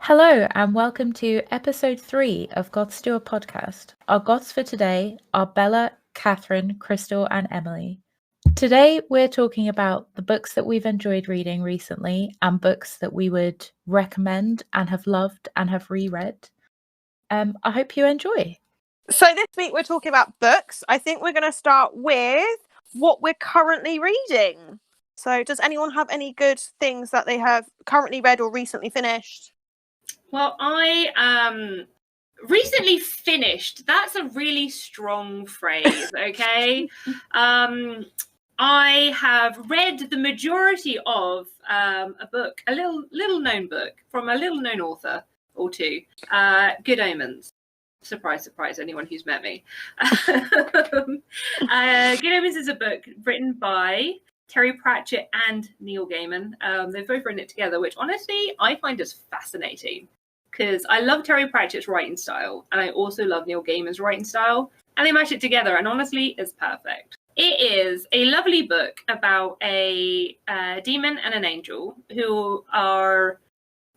Hello and welcome to episode 3 of Goths Do a Podcast. Our Goths for today are Bella, Catherine, Crystal and Emily. Today we're talking about the books that we've enjoyed reading recently and books that we would recommend and have loved and have reread. I hope you enjoy. So this week we're talking about books. I think we're going to start with what we're currently reading. So does anyone have any good things that they have currently read or recently finished? Well, I recently finished. That's a really strong phrase, okay? I have read the majority of a book, a little known book from a little known author or two, Good Omens. Surprise, surprise, anyone who's met me. Good Omens is a book written by Terry Pratchett and Neil Gaiman. They've both written it together, which honestly I find is fascinating because I love Terry Pratchett's writing style and I also love Neil Gaiman's writing style, and they mash it together and honestly it's perfect. It is a lovely book about a demon and an angel who are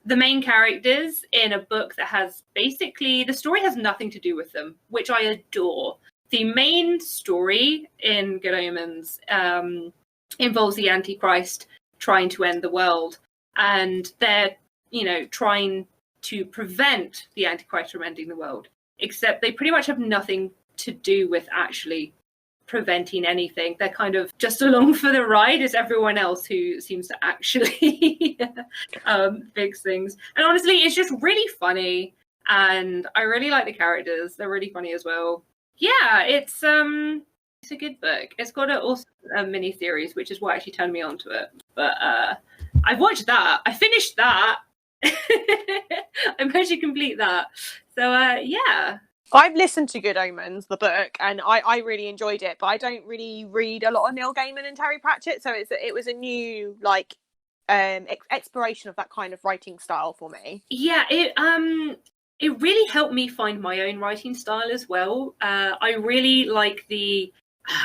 the main characters in a book that has basically, the story has nothing to do with them, which I adore. The main story in Good Omens involves the Antichrist trying to end the world, and they're, trying to prevent the Antichrist from ending the world, except they pretty much have nothing to do with actually preventing anything. They're kind of just along for the ride as everyone else who seems to actually fix things. And honestly, it's just really funny, and I really like the characters. They're really funny as well. Yeah, it's a good book. It's got also a mini series, which is what actually turned me on to it. But I've watched that. I finished that. I managed to complete that. So yeah. I've listened to Good Omens, the book, and I really enjoyed it, but I don't really read a lot of Neil Gaiman and Terry Pratchett, so it was a new exploration of that kind of writing style for me. Yeah, it really helped me find my own writing style as well. I really like the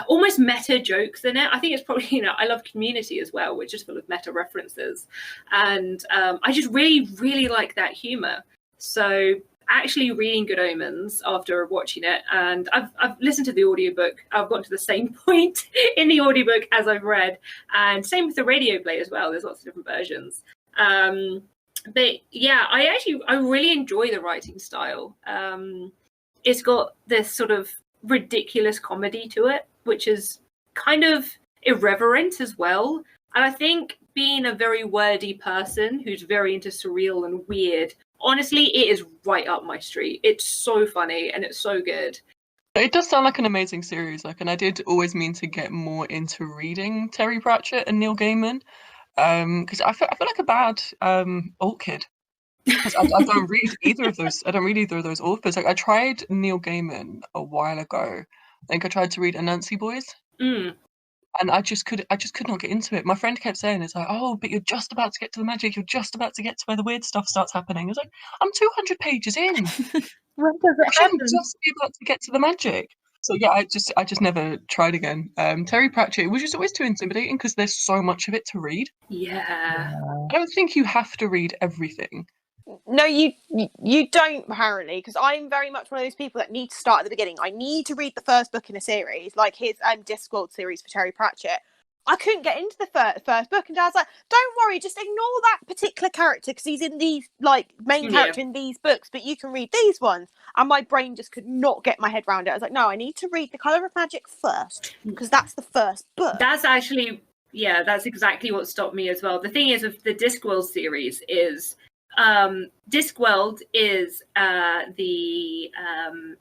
almost meta jokes in it. I think it's probably, I love Community as well, which is full of meta references. And I just really, really like that humor. So actually reading Good Omens after watching it, and I've listened to the audiobook. I've got to the same point in the audiobook as I've read. And same with the radio play as well. There's lots of different versions. But yeah, I really enjoy the writing style. It's got this sort of ridiculous comedy to it, which is kind of irreverent as well. And I think being a very wordy person who's very into surreal and weird, honestly, it is right up my street. It's so funny and it's so good. It does sound like an amazing series, and I did always mean to get more into reading Terry Pratchett and Neil Gaiman, because I feel like a bad alt kid. Because I don't read either of those. I don't read either of those authors. Like I tried Neil Gaiman a while ago. I think I tried to read Anansi Boys, and I just could not get into it. My friend kept saying, "It's like, oh, but you're just about to get to the magic. You're just about to get to where the weird stuff starts happening." I was like, "I'm 200 pages in. When does it I shouldn't happen? just be about to get to the magic." So yeah, I just never tried again. Terry Pratchett was just always too intimidating because there's so much of it to read. Yeah. I don't think you have to read everything. No, you don't, apparently, because I'm very much one of those people that need to start at the beginning. I need to read the first book in a series, like his Discworld series for Terry Pratchett. I couldn't get into the first book, and Dad's like, "Don't worry, just ignore that particular character because he's in these main character in these books, but you can read these ones." And my brain just could not get my head around it. I was like, "No, I need to read The Colour of Magic first because that's the first book." That's actually, that's exactly what stopped me as well. The thing is with the Discworld series is Discworld is the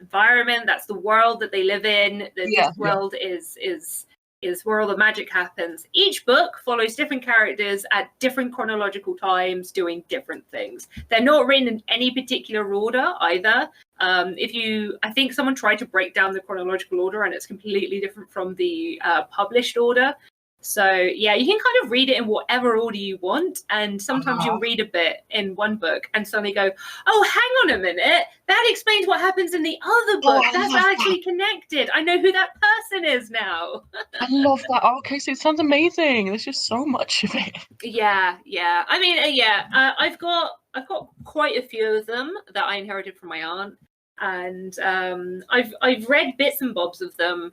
environment, that's the world that they live in. The Discworld is where all the magic happens. Each book follows different characters at different chronological times doing different things. They're not written in any particular order either. I think someone tried to break down the chronological order and it's completely different from the published order. So yeah, you can kind of read it in whatever order you want, and sometimes you'll read a bit in one book and suddenly go, "Oh, hang on a minute, that explains what happens in the other book. That's actually connected. I know who that person is now." I love that. Okay, so it sounds amazing. There's just so much of it. Yeah. I mean, I've got I've got quite a few of them that I inherited from my aunt, and I've read bits and bobs of them.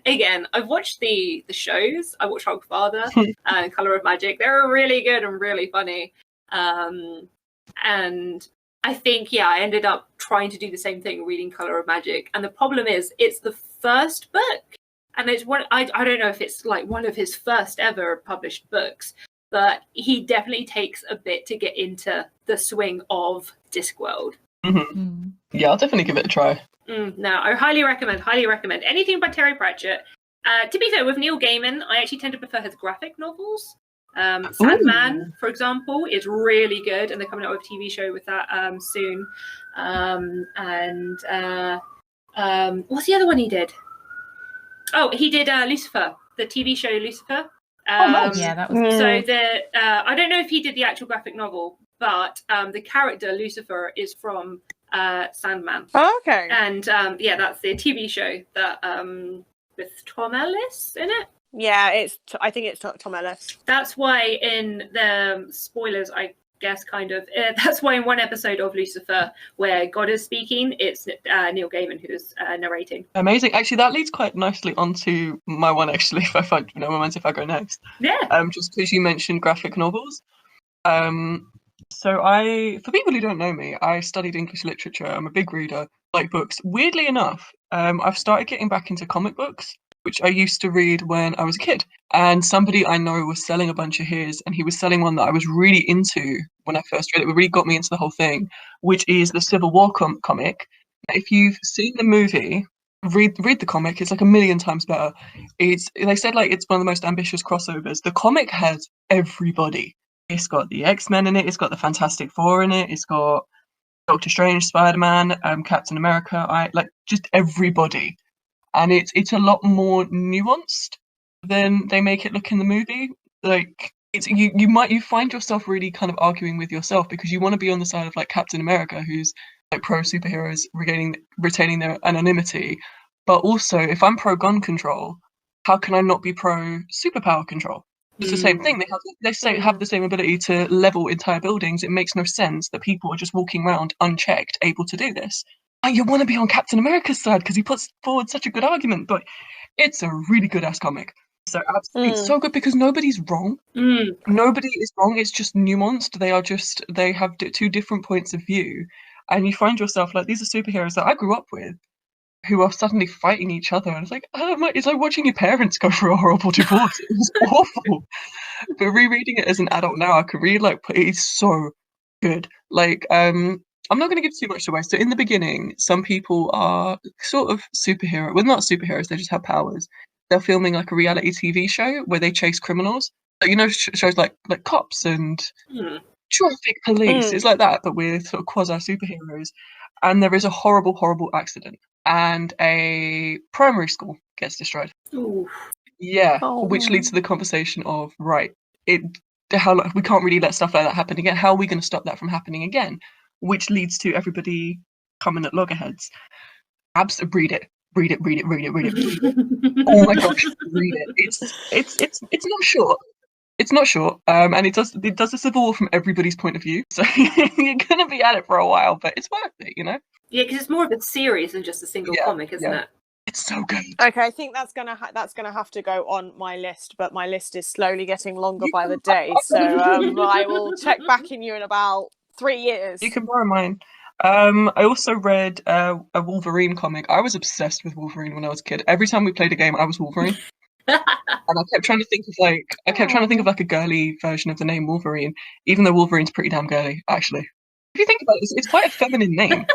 Again, I've watched the shows. I watched Hogfather and Color of Magic. They're really good and really funny. And I think, I ended up trying to do the same thing, reading Color of Magic. And the problem is, it's the first book, and it's one. I don't know if it's like one of his first ever published books, but he definitely takes a bit to get into the swing of Discworld. Mm-hmm. Yeah, I'll definitely give it a try. No, I highly recommend. Anything by Terry Pratchett. To be fair, with Neil Gaiman, I actually tend to prefer his graphic novels. Sandman, for example, is really good, and they're coming out with a TV show with that soon. What's the other one he did? Oh, he did Lucifer, the TV show Lucifer. Nice. Yeah, that was. So I don't know if he did the actual graphic novel, but the character Lucifer is from Sandman. Oh, okay. And that's the TV show that with Tom Ellis in it. Yeah, I think it's Tom Ellis. That's why in the spoilers, I guess, kind of, that's why in one episode of Lucifer where God is speaking, it's Neil Gaiman who's narrating. Amazing. Actually, that leads quite nicely onto my one, actually, if I go next. Yeah. Just because you mentioned graphic novels. So for people who don't know me, I studied English literature. I'm a big reader, like books. Weirdly enough, I've started getting back into comic books, which I used to read when I was a kid. And somebody I know was selling a bunch of his, and he was selling one that I was really into when I first read it. It really got me into the whole thing, which is the Civil War comic. If you've seen the movie, read the comic. It's like a million times better. They said like it's one of the most ambitious crossovers. The comic has everybody. It's got the X-Men in it. It's got the Fantastic Four in it. It's got Doctor Strange, Spider-Man, Captain America. Just everybody. And it's a lot more nuanced than they make it look in the movie. Like you find yourself really kind of arguing with yourself because you want to be on the side of like Captain America, who's like pro superheroes retaining their anonymity, but also if I'm pro gun control, how can I not be pro superpower control? It's the same thing. They have the same ability to level entire buildings. It makes no sense that people are just walking around unchecked, able to do this. You want to be on Captain America's side because he puts forward such a good argument, but it's a really good ass comic. So absolutely, it's so good because nobody's wrong. Nobody is wrong. It's just nuanced. They have two different points of view, and you find yourself like these are superheroes that I grew up with, who are suddenly fighting each other, and it's like it's like watching your parents go through a horrible divorce. It was awful. But rereading it as an adult now, I can really it's so good. I'm not going to give too much away. So in the beginning, some people are sort of not superheroes, they just have powers. They're filming like a reality TV show where they chase criminals. Shows like Cops and Traffic Police. It's like that, but with sort of quasi superheroes. And there is a horrible, horrible accident, and a primary school gets destroyed. Ooh. Yeah, which leads to the conversation of we can't really let stuff like that happen again. How are we going to stop that from happening again? Which leads to everybody coming at loggerheads. Read it. Oh my gosh, read it. It's not short. It's not short. And it does the Civil War from everybody's point of view. So you're gonna be at it for a while, but it's worth it, you know? Yeah, because it's more of a series than just a single comic, isn't it? It's so good. Okay, I think that's gonna have to go on my list, but my list is slowly getting longer by the day. So I will check back in you in about 3 years. You can borrow mine. I also read a Wolverine comic. I was obsessed with Wolverine when I was a kid. Every time we played a game, I was Wolverine. And I kept trying to think of like a girly version of the name Wolverine, even though Wolverine's pretty damn girly, actually. If you think about it, it's quite a feminine name.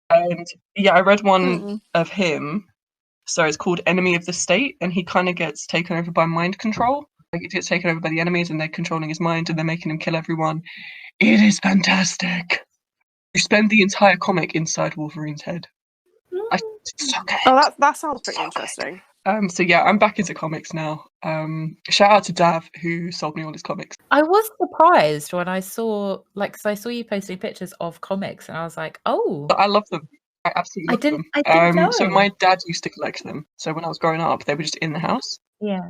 And yeah, I read one of him. So it's called Enemy of the State, and he kind of gets taken over by mind control. Like he gets taken over by the enemies, and they're controlling his mind, and they're making him kill everyone. It is fantastic. You spend the entire comic inside Wolverine's head. It's so good. Oh, that sounds pretty interesting. So yeah, I'm back into comics now. Shout out to Dav who sold me all his comics. I was surprised when I saw, because I saw you posting pictures of comics, and I was like, oh. I love them. I absolutely love them. I didn't know. So my dad used to collect them. So when I was growing up, they were just in the house. Yeah.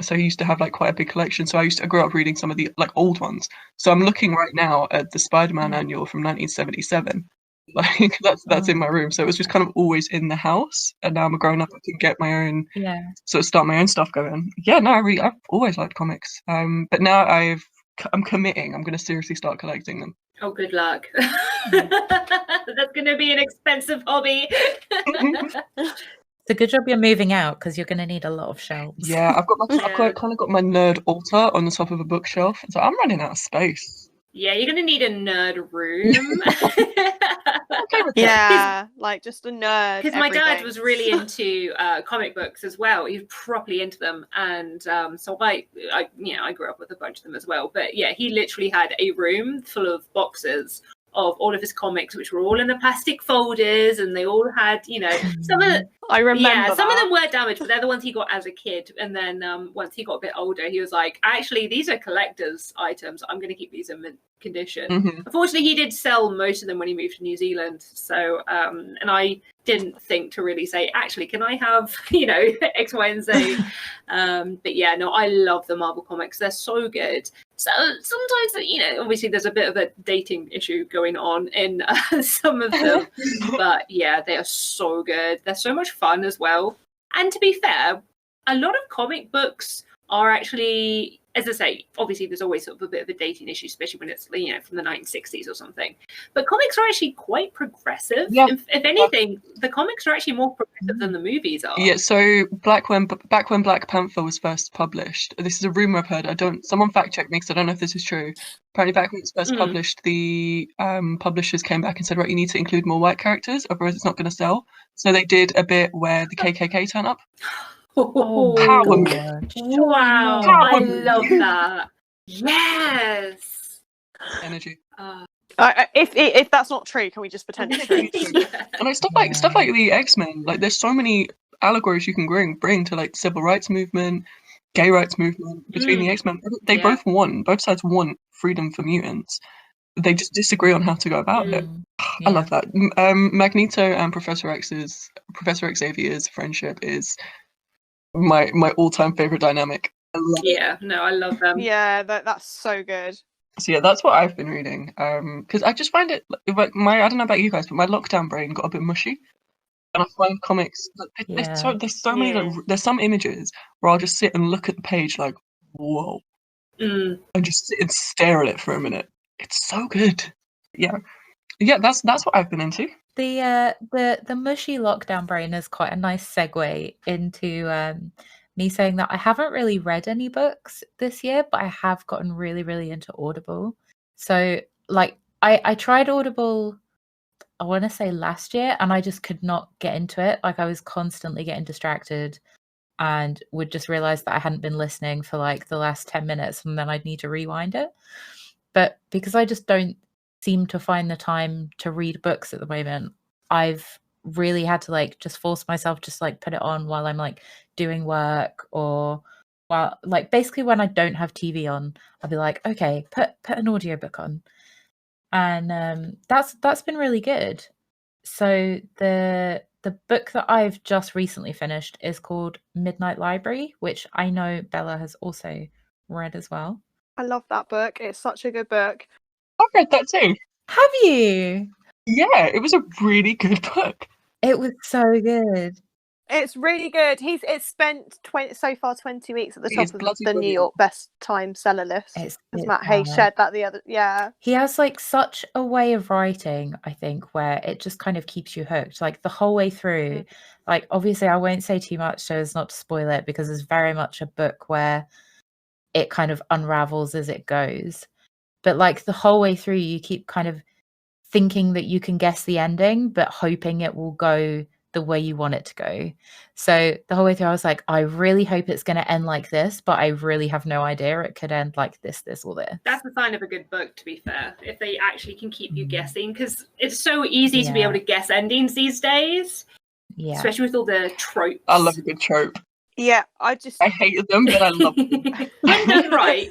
So he used to have like quite a big collection. So I grew up reading some of the like old ones. So I'm looking right now at the Spider-Man annual from 1977. Like that's in my room. So it was just kind of always in the house. And now I'm a grown up, I can get my own sort of start my own stuff going. Yeah, no, I've always liked comics. But now I'm committing. I'm going to seriously start collecting them. Oh, good luck. That's going to be an expensive hobby. It's a good job you're moving out because you're going to need a lot of shelves. Yeah, I've kind of got my nerd altar on the top of a bookshelf. So I'm running out of space. Yeah, you're going to need a nerd room. Yeah, like just a nerd. Because my dad was really into comic books as well. He was properly into them, and so I grew up with a bunch of them as well. But yeah, he literally had a room full of boxes of all of his comics, which were all in the plastic folders, and they all had, some of the, I remember. Yeah, some of them were damaged, but they're the ones he got as a kid. And then once he got a bit older, he was like, actually, these are collector's items. I'm going to keep these in mint condition. Mm-hmm. Unfortunately, he did sell most of them when he moved to New Zealand. So, and I didn't think to really say, actually, can I have, X, Y, and Z? But yeah, no, I love the Marvel comics. They're so good. So sometimes, obviously there's a bit of a dating issue going on in some of them. But yeah, they are so good. They're so much fun as well. And to be fair, a lot of comic books are actually, as I say, obviously there's always sort of a bit of a dating issue, especially when it's, from the 1960s or something. But comics are actually quite progressive. Yeah. If anything, the comics are actually more progressive than the movies are. Yeah, so back when Black Panther was first published, this is a rumor I've heard. Someone fact check me because I don't know if this is true. Apparently, back when it was first published, the publishers came back and said, right, you need to include more white characters, otherwise it's not going to sell. So they did a bit where the KKK turn up. Oh, Power move. Wow, I love that. Yes. Energy. If that's not true, can we just pretend it's true? And like stuff like the X-Men, like there's so many allegories you can bring to like civil rights movement, gay rights movement between the X-Men. They both sides want freedom for mutants. They just disagree on how to go about it. I love that. Magneto and Professor Xavier's friendship is my all-time favorite dynamic. I love it. I love them. Yeah, that's so good. So yeah, that's what I've been reading. Because I just find it like I don't know about you guys, but my lockdown brain got a bit mushy, and I find comics. There's so many. Like, there's some images where I'll just sit and look at the page like, whoa, and just sit and stare at it for a minute. It's so good. Yeah. That's what I've been into. The mushy lockdown brain is quite a nice segue into me saying that I haven't really read any books this year, but I have gotten really, really into Audible. So like I tried Audible, I want to say last year, and I just could not get into it. Like I was constantly getting distracted and would just realize that I hadn't been listening for like the last 10 minutes and then I'd need to rewind it. But because I just don't seem to find the time to read books at the moment, I've really had to like just force myself just like put it on while I'm like doing work, or while like basically when I don't have TV on, I'll be like, okay, put an audiobook on. And that's been really good. So the book that I've just recently finished is called Midnight Library, which I know Bella has also read as well. I love that book. It's such a good book. I've read that too. Have you? Yeah, it was a really good book. It was so good. It's really good. It's spent 20 weeks at the top of the New York best time seller list. As Matt Hayes shared that the other, He has like such a way of writing, I think, where it just kind of keeps you hooked, like the whole way through. Like obviously, I won't say too much so as not to spoil it, because it's very much a book where it kind of unravels as it goes. But like the whole way through, you keep kind of thinking that you can guess the ending, but hoping it will go the way you want it to go. So the whole way through, I was like, I really hope it's going to end like this, but I really have no idea. It could end like this, or this. That's the sign of a good book, to be fair, if they actually can keep you guessing, because it's so easy to be able to guess endings these days. Yeah. Especially with all the tropes. I love a good trope. Yeah, I hated them, but I love them. When done right.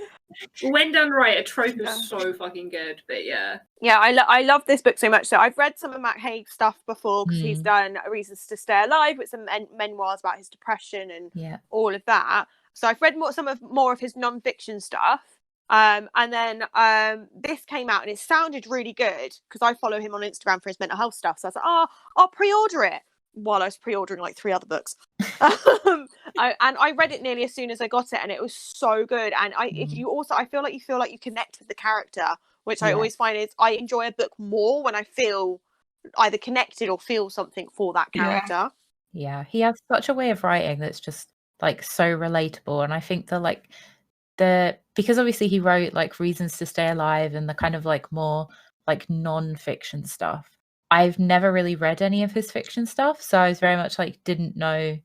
When done right, a trope is so fucking good. But yeah, I love this book so much. So I've read some of Matt Haig's stuff before, because he's done Reasons to Stay Alive with some memoirs about his depression and all of that. So I've read more of his non-fiction stuff. And then this came out and it sounded really good because I follow him on Instagram for his mental health stuff. So I was like, oh, I'll pre-order it. While I was pre-ordering like 3 other books. I read it nearly as soon as I got it, and it was so good. And I feel like you connect with the character, which I always find is I enjoy a book more when I feel either connected or feel something for that character. Yeah, he has such a way of writing that's just like so relatable. And I think because obviously he wrote like Reasons to Stay Alive and the kind of like more like non-fiction stuff. I've never really read any of his fiction stuff, so I was very much like didn't know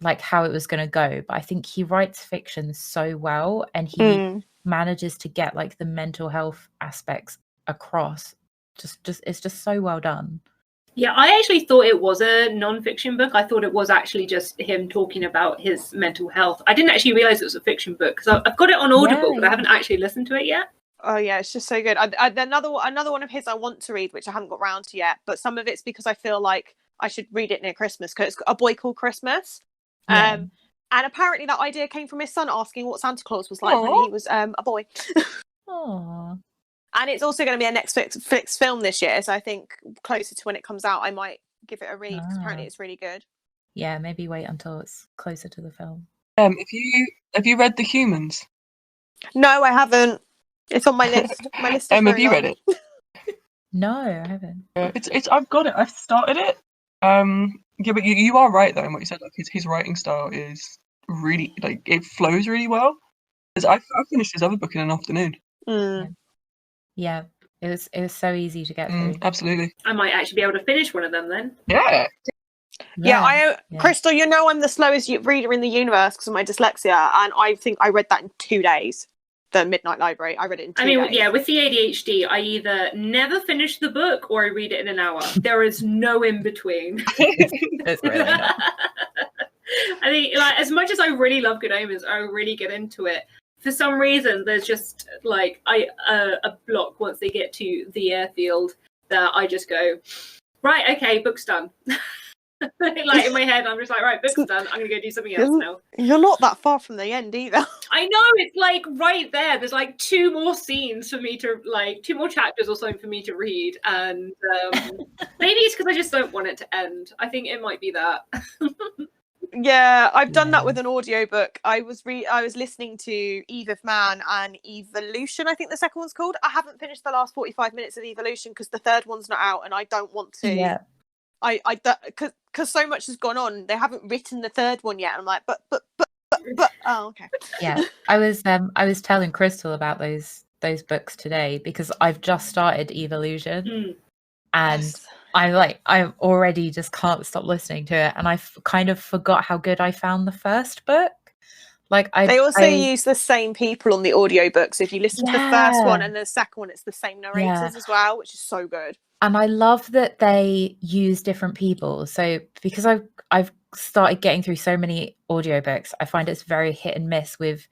like how it was going to go. But I think he writes fiction so well, and he manages to get like the mental health aspects across. Just it's just so well done. Yeah, I actually thought it was a non-fiction book. I thought it was actually just him talking about his mental health. I didn't actually realize it was a fiction book because I've got it on Audible, but I haven't actually listened to it yet. Oh yeah, it's just so good. Another one of his I want to read, which I haven't got round to yet, but some of it's because I feel like I should read it near Christmas because it's A Boy Called Christmas. And apparently that idea came from his son asking what Santa Claus was like when he was a boy. Aww. And it's also going to be a Netflix film this year, so I think closer to when it comes out, I might give it a read because apparently it's really good. Yeah, maybe wait until it's closer to the film. Have you read The Humans? No, I haven't. It's on my list. My list is have you read it? No, I haven't. It's I've got it. I've started it. Yeah, but you are right though in what you said. Like his writing style is really like it flows really well. Because I finished his other book in an afternoon. Yeah, it was so easy to get through. Absolutely. I might actually be able to finish one of them then. Yeah. Crystal, you know I'm the slowest reader in the universe because of my dyslexia, and I think I read that in 2 days. The Midnight Library, I read it in 2 days. Yeah, with the ADHD, I either never finish the book or I read it in an hour. There is no in between. It's really not. I think, like, as much as I really love Good Omens, I really get into it. For some reason, there's just like a block once they get to the airfield that I just go, right, okay, book's done. Like in my head, I'm just like, right, book's done. I'm gonna go do something else now. You're not that far from the end either. I know, it's like right there. There's like 2 more scenes for me to 2 more chapters or something for me to read, and maybe it's because I just don't want it to end. I think it might be that. Yeah, I've done that with an audiobook. I was listening to Eve of Man and Evolution, I think the second one's called. I haven't finished the last 45 minutes of Evolution because the third one's not out, and I don't want to. Yeah. Because so much has gone on. They haven't written the third one yet. I'm like, but oh, okay. Yeah, I was telling Crystal about those books today because I've just started Evolution, and I already just can't stop listening to it, and I kind of forgot how good I found the first book. Like they also use the same people on the audiobooks. If you listen to the first one and the second one, it's the same narrators as well, which is so good. And I love that they use different people. So because I've started getting through so many audiobooks, I find it's very hit and miss with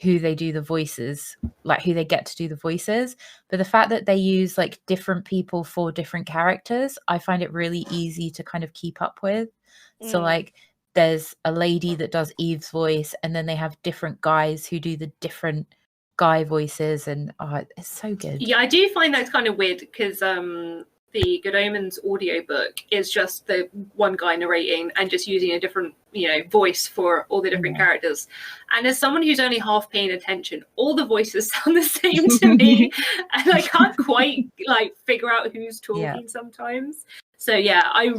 who they do the voices, like who they get to do the voices. But the fact that they use like different people for different characters, I find it really easy to kind of keep up with. So like there's a lady that does Eve's voice, and then they have different guys who do the different guy voices, and it's so good. Yeah, I do find that's kind of weird because the Good Omens audiobook is just the one guy narrating and just using a different, voice for all the different characters. And as someone who's only half paying attention, all the voices sound the same to me, and I can't quite figure out who's talking sometimes. So yeah, I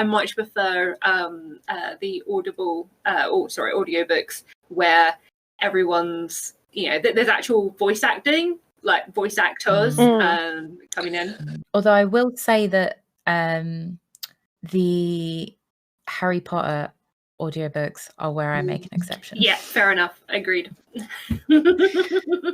much prefer the audiobooks where everyone's, there's actual voice acting, like voice actors coming in. Although I will say that the Harry Potter audiobooks are where I make an exception. Yeah, fair enough. Agreed.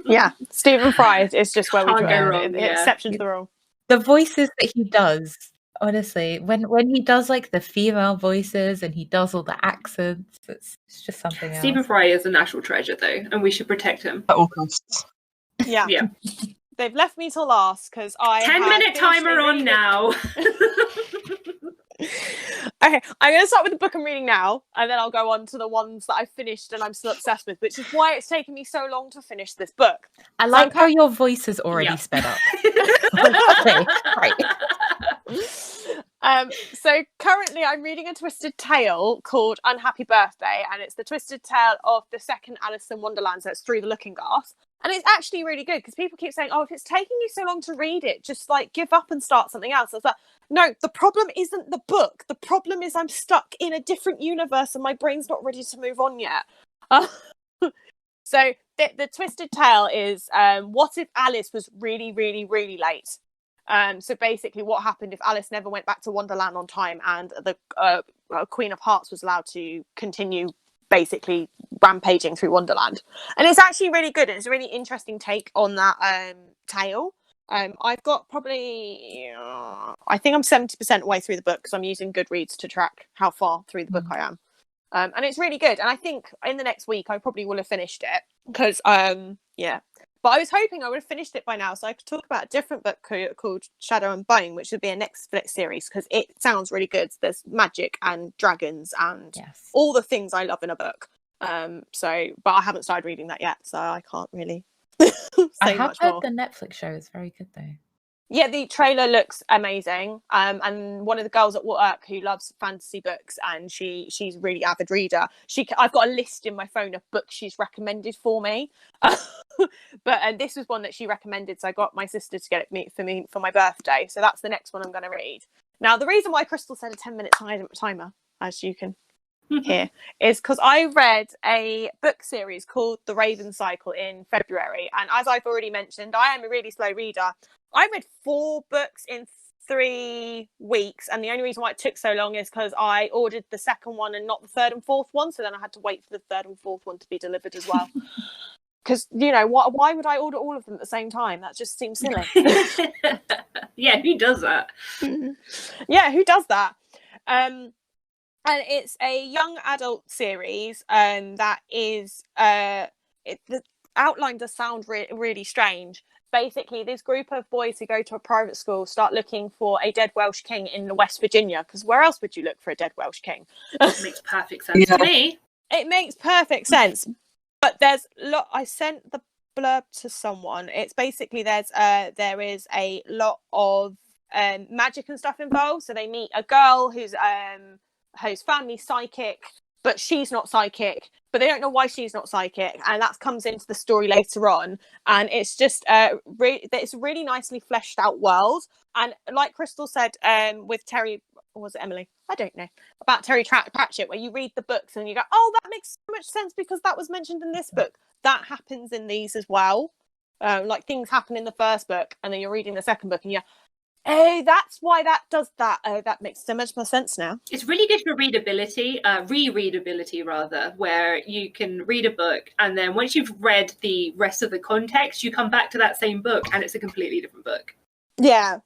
Yeah, Stephen Fry is just where we go wrong. Exception to the rule. The voices that he does, honestly, when he does like the female voices and he does all the accents, it's just something else. Stephen Fry is a national treasure, though, and we should protect him at all costs. Yeah. They've left me till last because I 10-minute timer on now. Okay, I'm going to start with the book I'm reading now, and then I'll go on to the ones that I've finished and I'm still obsessed with, which is why it's taken me so long to finish this book. I like how your voice has already Yeah. sped up. Okay, right. So currently I'm reading a twisted tale called Unhappy Birthday, and it's the twisted tale of the second Alice in Wonderland, so it's Through the Looking Glass. And it's actually really good because people keep saying, oh, if it's taking you so long to read it, just like give up and start something else. I was like, no, the problem isn't the book. The problem is I'm stuck in a different universe and my brain's not ready to move on yet. So the twisted tale is what if Alice was really, really, really late? So basically what happened if Alice never went back to Wonderland on time and the Queen of Hearts was allowed to continue basically rampaging through Wonderland. And it's actually really good. It's a really interesting take on that tale. I've got probably, I think I'm 70% way through the book because I'm using Goodreads to track how far through the book I am. And it's really good. And I think in the next week, I probably will have finished it because, yeah. But I was hoping I would have finished it by now so I could talk about a different book called Shadow and Bone, which would be a Netflix series because it sounds really good. There's magic and dragons and all the things I love in a book. But I haven't started reading that yet, so I can't really say I have much heard more. the Netflix show is very good though. Yeah, the trailer looks amazing. And one of the girls at work who loves fantasy books and she's a really avid reader. I've got a list in my phone of books she's recommended for me. But this was one that she recommended, so I got my sister to get it for me for my birthday. So that's the next one I'm going to read. Now, the reason why Crystal said a 10-minute timer, as you can hear, is because I read a book series called The Raven Cycle in February. And as I've already mentioned, I am a really slow reader. I read 4 books in 3 weeks, and the only reason why it took so long is because I ordered the second one and not the third and fourth one, so then I had to wait for the third and fourth one to be delivered as well. Because, why would I order all of them at the same time? That just seems silly. Yeah, who does that? Yeah, who does that? And it's a young adult series that is... the outline does sound really strange. Basically, this group of boys who go to a private school start looking for a dead Welsh king in West Virginia, because where else would you look for a dead Welsh king? Makes perfect sense to me. It makes perfect sense. But I sent the blurb to someone. It's basically there is a lot of magic and stuff involved. So they meet a girl whose family's psychic, but she's not psychic. But they don't know why she's not psychic, and that comes into the story later on. And it's just it's a really nicely fleshed out world. And like Crystal said, with Terry, or was it Emily? I don't know, about Terry Pratchett, where you read the books and you go, oh, that makes so much sense because that was mentioned in this book. That happens in these as well. Like things happen in the first book, and then you're reading the second book, and you're, oh, that's why that does that. Oh, that makes so much more sense now. It's really good for readability, rereadability rather, where you can read a book and then once you've read the rest of the context, you come back to that same book and it's a completely different book. Yeah.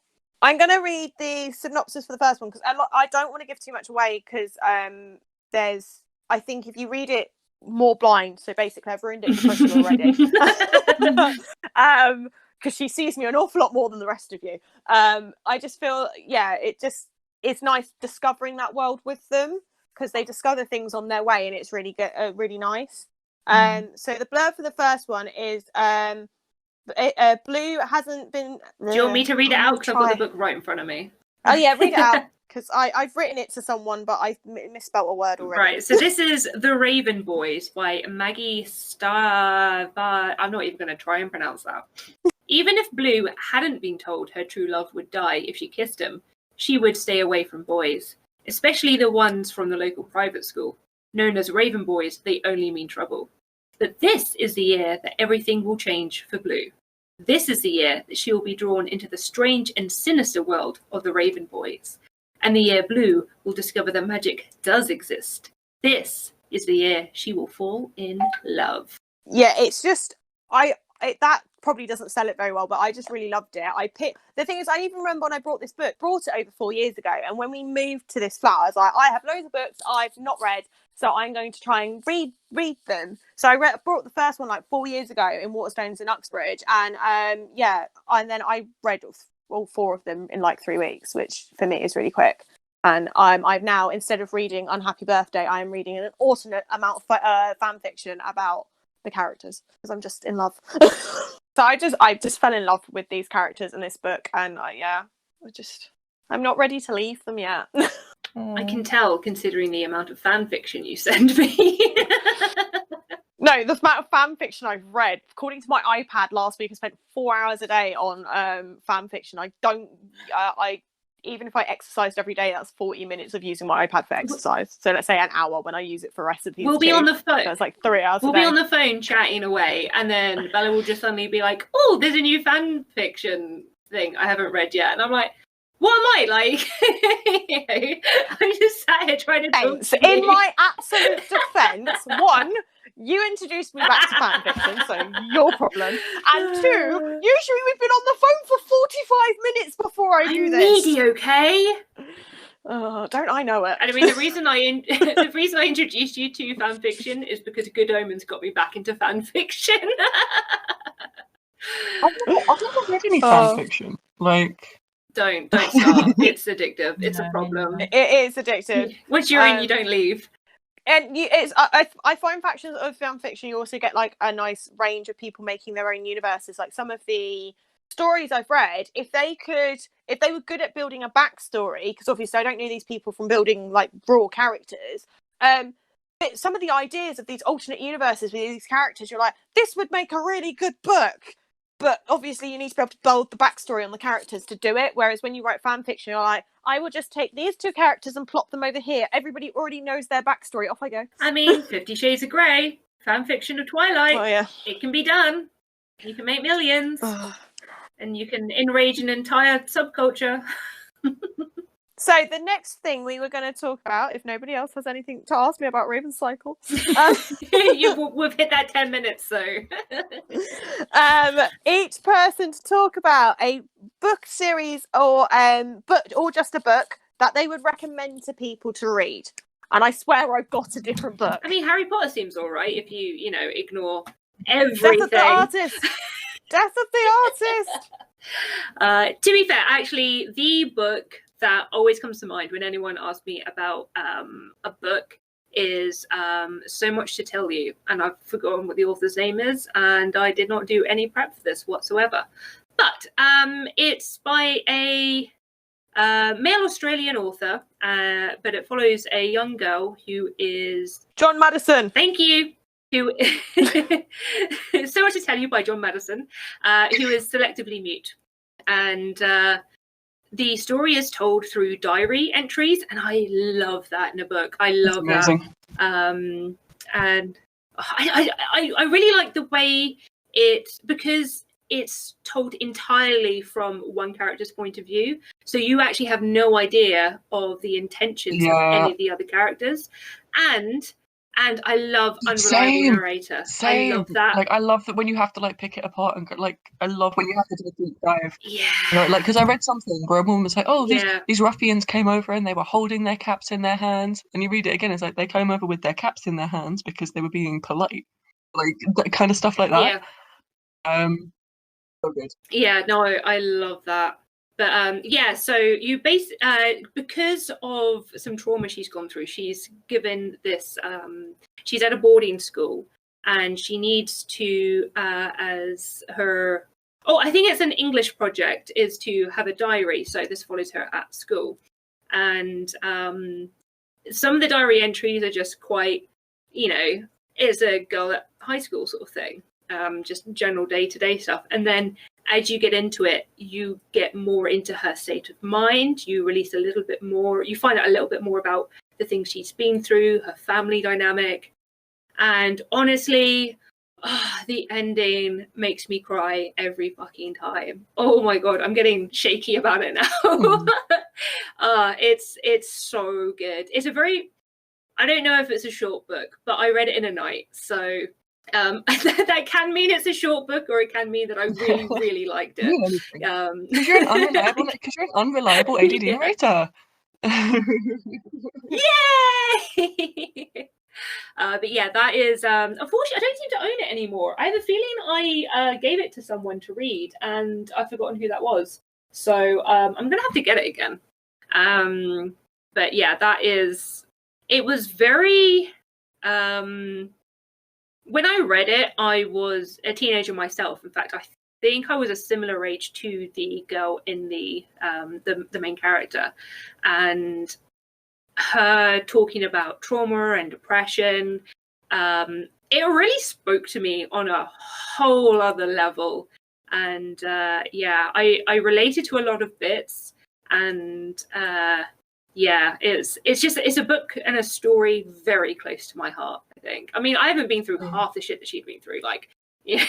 I'm going to read the synopsis for the first one because I don't want to give too much away because I think if you read it more blind, so basically I've ruined it for Crystal already. Because she sees me an awful lot more than the rest of you. I just feel, it's nice discovering that world with them because they discover things on their way and it's really good, really nice. So the blurb for the first one is Blue hasn't been... Do you want me to read it out? Because I've got the book right in front of me. Oh yeah, read it out. Because I've written it to someone, but I misspelled a word already. Right, so this is The Raven Boys by Maggie Starr. I'm not even going to try and pronounce that. Even if Blue hadn't been told her true love would die if she kissed him, she would stay away from boys, especially the ones from the local private school. Known as Raven Boys, they only mean trouble. But this is the year that everything will change for Blue. This is the year that she will be drawn into the strange and sinister world of the Raven Boys. And the year Blue will discover that magic does exist. This is the year she will fall in love. Yeah, it's just... that probably doesn't sell it very well, but I just really loved it. The thing is, I even remember when I brought it over 4 years ago, and when we moved to this flat, I was like, I have loads of books I've not read, so I'm going to try and read them. So I brought the first one like 4 years ago in Waterstones in Uxbridge, and and then I read all 4 of them in like 3 weeks, which for me is really quick. And I've now, instead of reading Unhappy Birthday, I am reading an alternate amount of fan fiction about the characters because I'm just in love. So I just fell in love with these characters in this book, and I'm not ready to leave them yet. I can tell, considering the amount of fan fiction you send me. No, the amount of fan fiction I've read, according to my iPad last week, I spent 4 hours a day on fan fiction. I even if I exercised every day, that's 40 minutes of using my iPad for exercise. So let's say an hour when I use it for recipes. We'll be on the phone. So it's like 3 hours We'll a day. be on the phone chatting away, and then Bella will just suddenly be like, "Oh, there's a new fan fiction thing I haven't read yet," and I'm like, "What am I like?" I'm just sat here trying to talk to you. In my absolute defence, one, you introduced me back to fan fiction, so your problem. And two, usually we've been on the phone for 45 minutes before I do I'm this. needy, okay? Don't I know it? And I mean, the reason I introduced you to fan fiction is because Good Omens got me back into fan fiction. I've never read any fan fiction. Like, don't start. It's addictive. It's a problem. It is addictive. Once you're in, you don't leave. And I find factions of fan fiction, you also get like a nice range of people making their own universes. Like some of the stories I've read, if they were good at building a backstory, because obviously I don't know these people from building like raw characters, but some of the ideas of these alternate universes with these characters, you're like, this would make a really good book. But obviously you need to be able to build the backstory on the characters to do it. Whereas when you write fan fiction, you're like, I will just take these two characters and plop them over here. Everybody already knows their backstory. Off I go. I mean, 50 Shades of Grey, fan fiction of Twilight. Oh, yeah. It can be done. You can make millions. And you can enrage an entire subculture. So the next thing we were going to talk about, if nobody else has anything to ask me about Raven Cycle, we've hit that 10 minutes, so each person to talk about a book series or just a book that they would recommend to people to read. And I swear I've got a different book. I mean, Harry Potter seems all right if you ignore everything. Death of the Artist. Death of the Artist. To be fair, actually, the book that always comes to mind when anyone asks me about a book is So Much to Tell You, and I've forgotten what the author's name is, and I did not do any prep for this whatsoever. But it's by a male Australian author, but it follows a young girl who is... John Maddison. Thank you. So Much to Tell You by John Maddison, who is selectively mute. And the story is told through diary entries, and I love that in a book. I love that. And I really like the way because it's told entirely from one character's point of view, so you actually have no idea of the intentions of any of the other characters. And I love unreliable narrator. Same. I love that. Like, I love that when you have to like pick it apart and like, I love when you have to do a deep dive. Yeah. Like, because I read something where a woman was like, "Oh, these ruffians came over and they were holding their caps in their hands," and you read it again, it's like they came over with their caps in their hands because they were being polite, like that kind of stuff like that. Yeah. So good. Yeah. No, I love that. But so you because of some trauma she's gone through, she's given this, she's at a boarding school, and she needs to, as her, I think it's an English project, is to have a diary. So this follows her at school. And some of the diary entries are just quite, it's a girl at high school sort of thing, just general day-to-day stuff. And then as you get into it, you get more into her state of mind. You release a little bit more. You find out a little bit more about the things she's been through, her family dynamic. And honestly, the ending makes me cry every fucking time. Oh my God, I'm getting shaky about it now. It's so good. It's I don't know if it's a short book, but I read it in a night. So that can mean it's a short book, or it can mean that I really, really liked it. Because you're an unreliable ADD narrator. Yay! But yeah, that is unfortunately I don't seem to own it anymore. I have a feeling I gave it to someone to read, and I've forgotten who that was. So I'm gonna have to get it again. But yeah, it was very, when I read it, I was a teenager myself. In fact, I think I was a similar age to the girl in the main character, and her talking about trauma and depression, it really spoke to me on a whole other level. And yeah, I related to a lot of bits, and yeah, it's a book and a story very close to my heart, I think. I mean, I haven't been through half the shit that she'd been through. Like, yeah,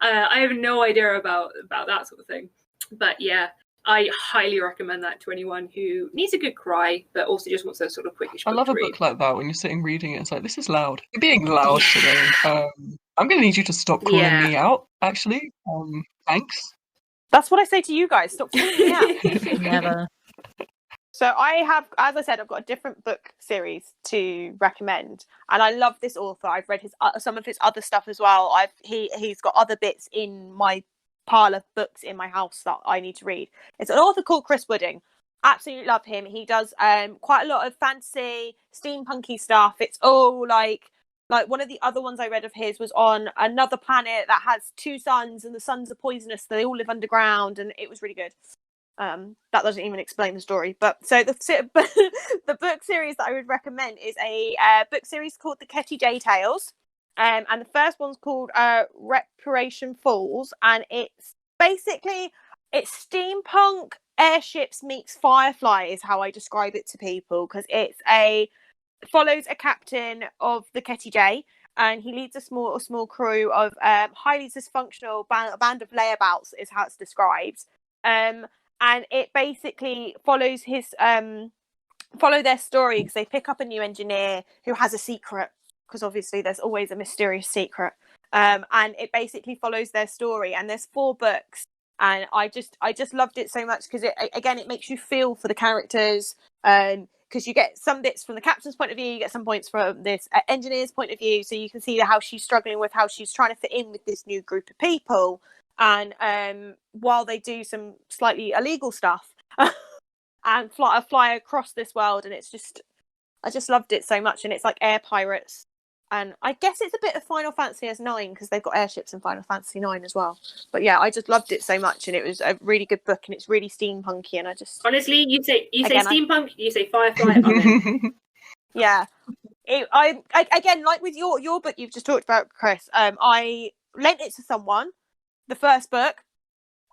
I have no idea about that sort of thing. But yeah, I highly recommend that to anyone who needs a good cry, but also just wants a sort of quickish book. I love a book like that when you're sitting reading it. It's like, this is loud. You're being loud today. I'm going to need you to stop calling me out, actually. Thanks. That's what I say to you guys. Stop calling me out. Never. So I have, as I said, I've got a different book series to recommend, and I love this author. I've read some of his other stuff as well. He's got other bits in my pile of books in my house that I need to read. It's an author called Chris Wooding. Absolutely love him. He does quite a lot of fantasy, steampunky stuff. It's all like one of the other ones I read of his was on another planet that has two suns, and the suns are poisonous. They all live underground, and it was really good. That doesn't even explain the story. But so the book series that I would recommend is a book series called The Ketty J Tales. And the first one's called Reparation Falls, and it's basically steampunk airships meets Firefly is how I describe it to people, because follows a captain of the Ketty J, and he leads a small crew of highly dysfunctional band of layabouts is how it's described. And it basically follows follow their story, because they pick up a new engineer who has a secret, because obviously there's always a mysterious secret. And it basically follows their story, and there's 4 books, and I just loved it so much, because it makes you feel for the characters, because you get some bits from the captain's point of view, you get some points from this engineer's point of view, so you can see how she's struggling with how she's trying to fit in with this new group of people. And while they do some slightly illegal stuff and fly across this world, and I just loved it so much. And it's like air pirates, and I guess it's a bit of Final Fantasy as 9, because they've got airships in Final Fantasy 9 as well. But yeah, I just loved it so much, and it was a really good book, and it's really steampunky, and I just honestly, you say steampunk, you say Firefly, I'm in. Yeah, I again, like with your book you've just talked about, Chris. I lent it to someone. The first book,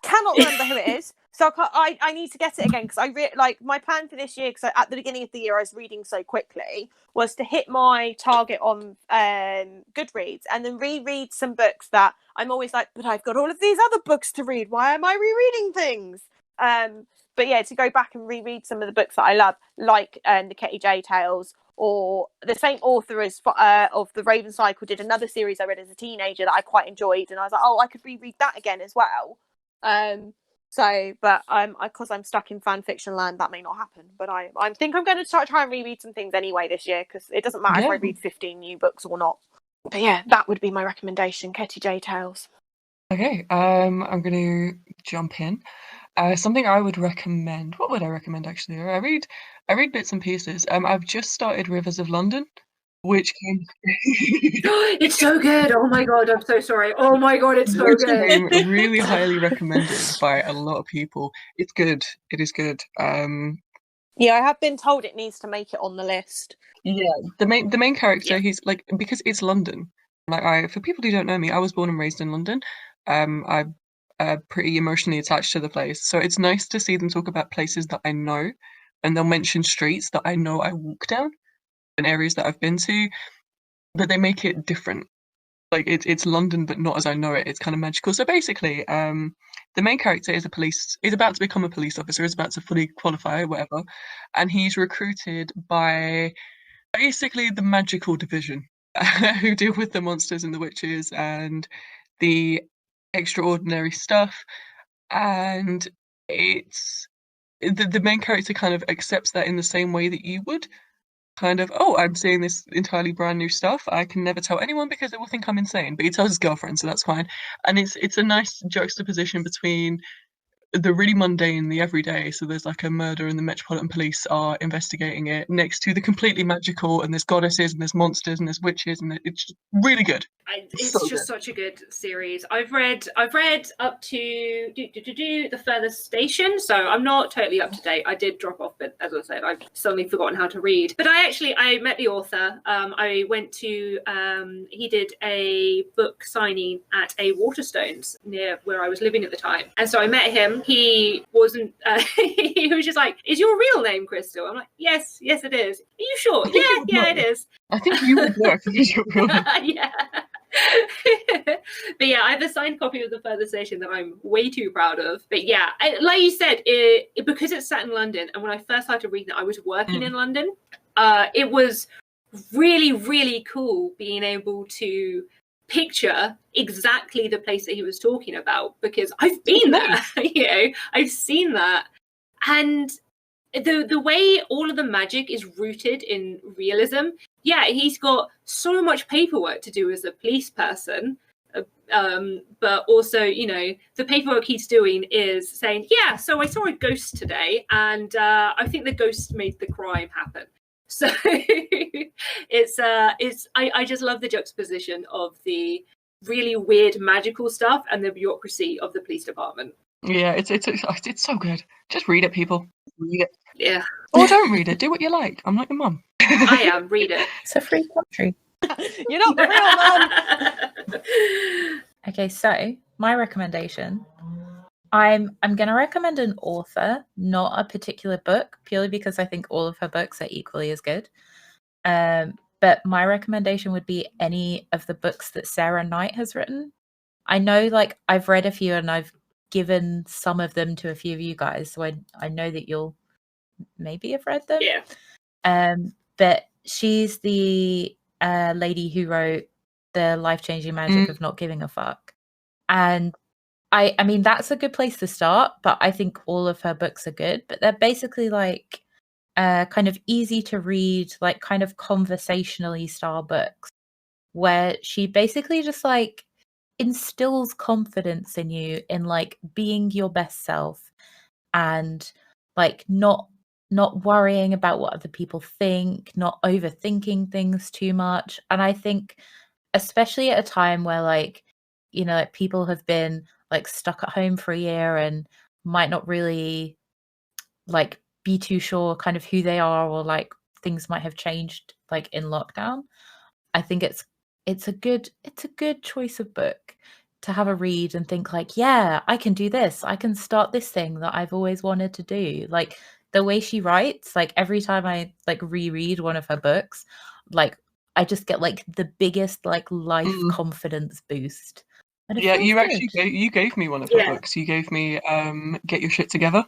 cannot remember who it is, so I need to get it again, because like my plan for this year, because at the beginning of the year I was reading so quickly, was to hit my target on Goodreads and then reread some books that I'm always like, but I've got all of these other books to read, why am I rereading things? But yeah, to go back and reread some of the books that I love, like the Ketty J Tales, or the same author as of the Raven Cycle did another series I read as a teenager that I quite enjoyed, and I was like, oh, I could reread that again as well. But because I'm stuck in fan fiction land, that may not happen. But I think I'm going to try and reread some things anyway this year, because it doesn't matter if I read 15 new books or not. But yeah, that would be my recommendation, Ketty J Tales. Okay, I'm going to jump in. Something I would recommend. What would I recommend, actually? I read bits and pieces. I've just started Rivers of London, which came. It's so good. Oh my god, I'm so sorry. Oh my god, it's so good. Came really highly recommended by a lot of people. It's good. It is good. Yeah, I have been told it needs to make it on the list. Yeah, the main character, he's like, because it's London. Like, for people who don't know me, I was born and raised in London. I'm pretty emotionally attached to the place, so it's nice to see them talk about places that I know, and they'll mention streets that I know I walk down and areas that I've been to, but they make it different. Like it's London, but not as I know it. It's kind of magical. So basically, the main character is about to become a police officer, is about to fully qualify, whatever, and he's recruited by basically the magical division, who deal with the monsters and the witches and the extraordinary stuff. And it's the main character kind of accepts that in the same way that you would. Kind of, oh, I'm seeing this entirely brand new stuff. I can never tell anyone because they will think I'm insane. But he tells his girlfriend, so that's fine. And it's a nice juxtaposition between the really mundane, the everyday. So there's like a murder and the Metropolitan Police are investigating it, next to the completely magical, and there's goddesses and there's monsters and there's witches, and it's just really good. It's So just good. such a good series. I've read up to the Furthest Station, so I'm not totally up to date. I did drop off, but as I said, I've suddenly forgotten how to read. But I met the author. I went to he did a book signing at a Waterstones near where I was living at the time, and so I met him. He wasn't. He was just like, "Is your real name Crystal?" I'm like, "Yes, it is." Are you sure? Yeah, it is. I think you would work because you're real. Yeah. But yeah, I have a signed copy of The Furthest Station that I'm way too proud of. But yeah, like you said, because it's set in London, and when I first started reading it, I was working in London. It was really, really cool being able to picture exactly the place that he was talking about, because I've been there. I've seen that. And the way all of the magic is rooted in realism, he's got so much paperwork to do as a police person, but also, the paperwork he's doing is saying, so I saw a ghost today, and I think the ghost made the crime happen. So I just love the juxtaposition of the really weird magical stuff and the bureaucracy of the police department. Yeah, it's so good. Just read it, people. Read it. Yeah. Or don't read it. Do what you like. I'm not your mum. I am. Read it. It's a free country. You're not the real mum. Okay, so my recommendation, I'm going to recommend an author, not a particular book, purely because I think all of her books are equally as good. But my recommendation would be any of the books that Sarah Knight has written. I know, like, I've read a few and I've given some of them to a few of you guys, so I know that you'll maybe have read them. Yeah. But she's the lady who wrote The Life-Changing Magic of Not Giving a Fuck. And I mean, that's a good place to start, but I think all of her books are good. But they're basically like kind of easy to read, like kind of conversationally style books, where she basically just like instills confidence in you in like being your best self and like not worrying about what other people think, not overthinking things too much. And I think especially at a time where like, like people have been like stuck at home for a year and might not really like be too sure kind of who they are, or like things might have changed like in lockdown. I think it's a good choice of book to have a read and think like, yeah, I can do this. I can start this thing that I've always wanted to do. Like the way she writes, like every time I like reread one of her books, like I just get like the biggest like life confidence boost. And Yeah, you gave me one of her books. You gave me Get Your Shit Together.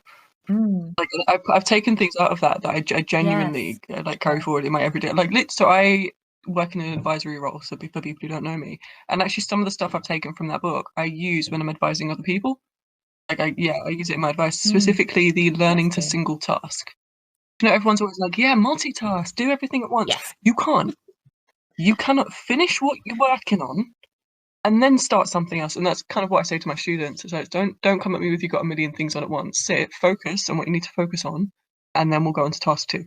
Like I've taken things out of that I genuinely like carry forward in my everyday. Like so I work in an advisory role, so for people who don't know me, and actually some of the stuff I've taken from that book I use when I'm advising other people. Like I use it in my advice, specifically the learning to single task. Everyone's always like, multitask, do everything at once. Yes. You can't. You cannot finish what you're working on and then start something else. And that's kind of what I say to my students. So don't come at me with you've got a million things on at once. Sit, focus on what you need to focus on, and then we'll go on to task 2.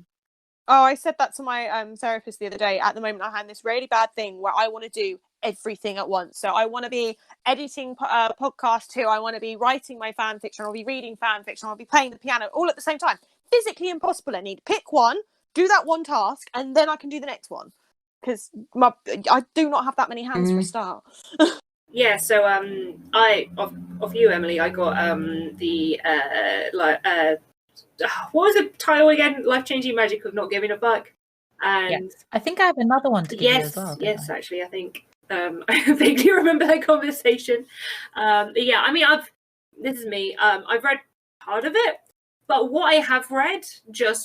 Oh, I said that to my therapist the other day. At the moment, I have this really bad thing where I want to do everything at once. So I want to be editing podcast 2. I want to be writing my fan fiction. I'll be reading fan fiction. I'll be playing the piano all at the same time. Physically impossible. I need to pick one, do that one task, and then I can do the next one. Because I do not have that many hands for a start. Yeah, so I of you, Emily, I got what was the title again? Life-Changing Magic of Not Giving a Fuck. And I think I have another one to give you as well. Yes, actually, I think I vaguely remember that conversation. Yeah, I mean, this is me. I've read part of it, but what I have read, the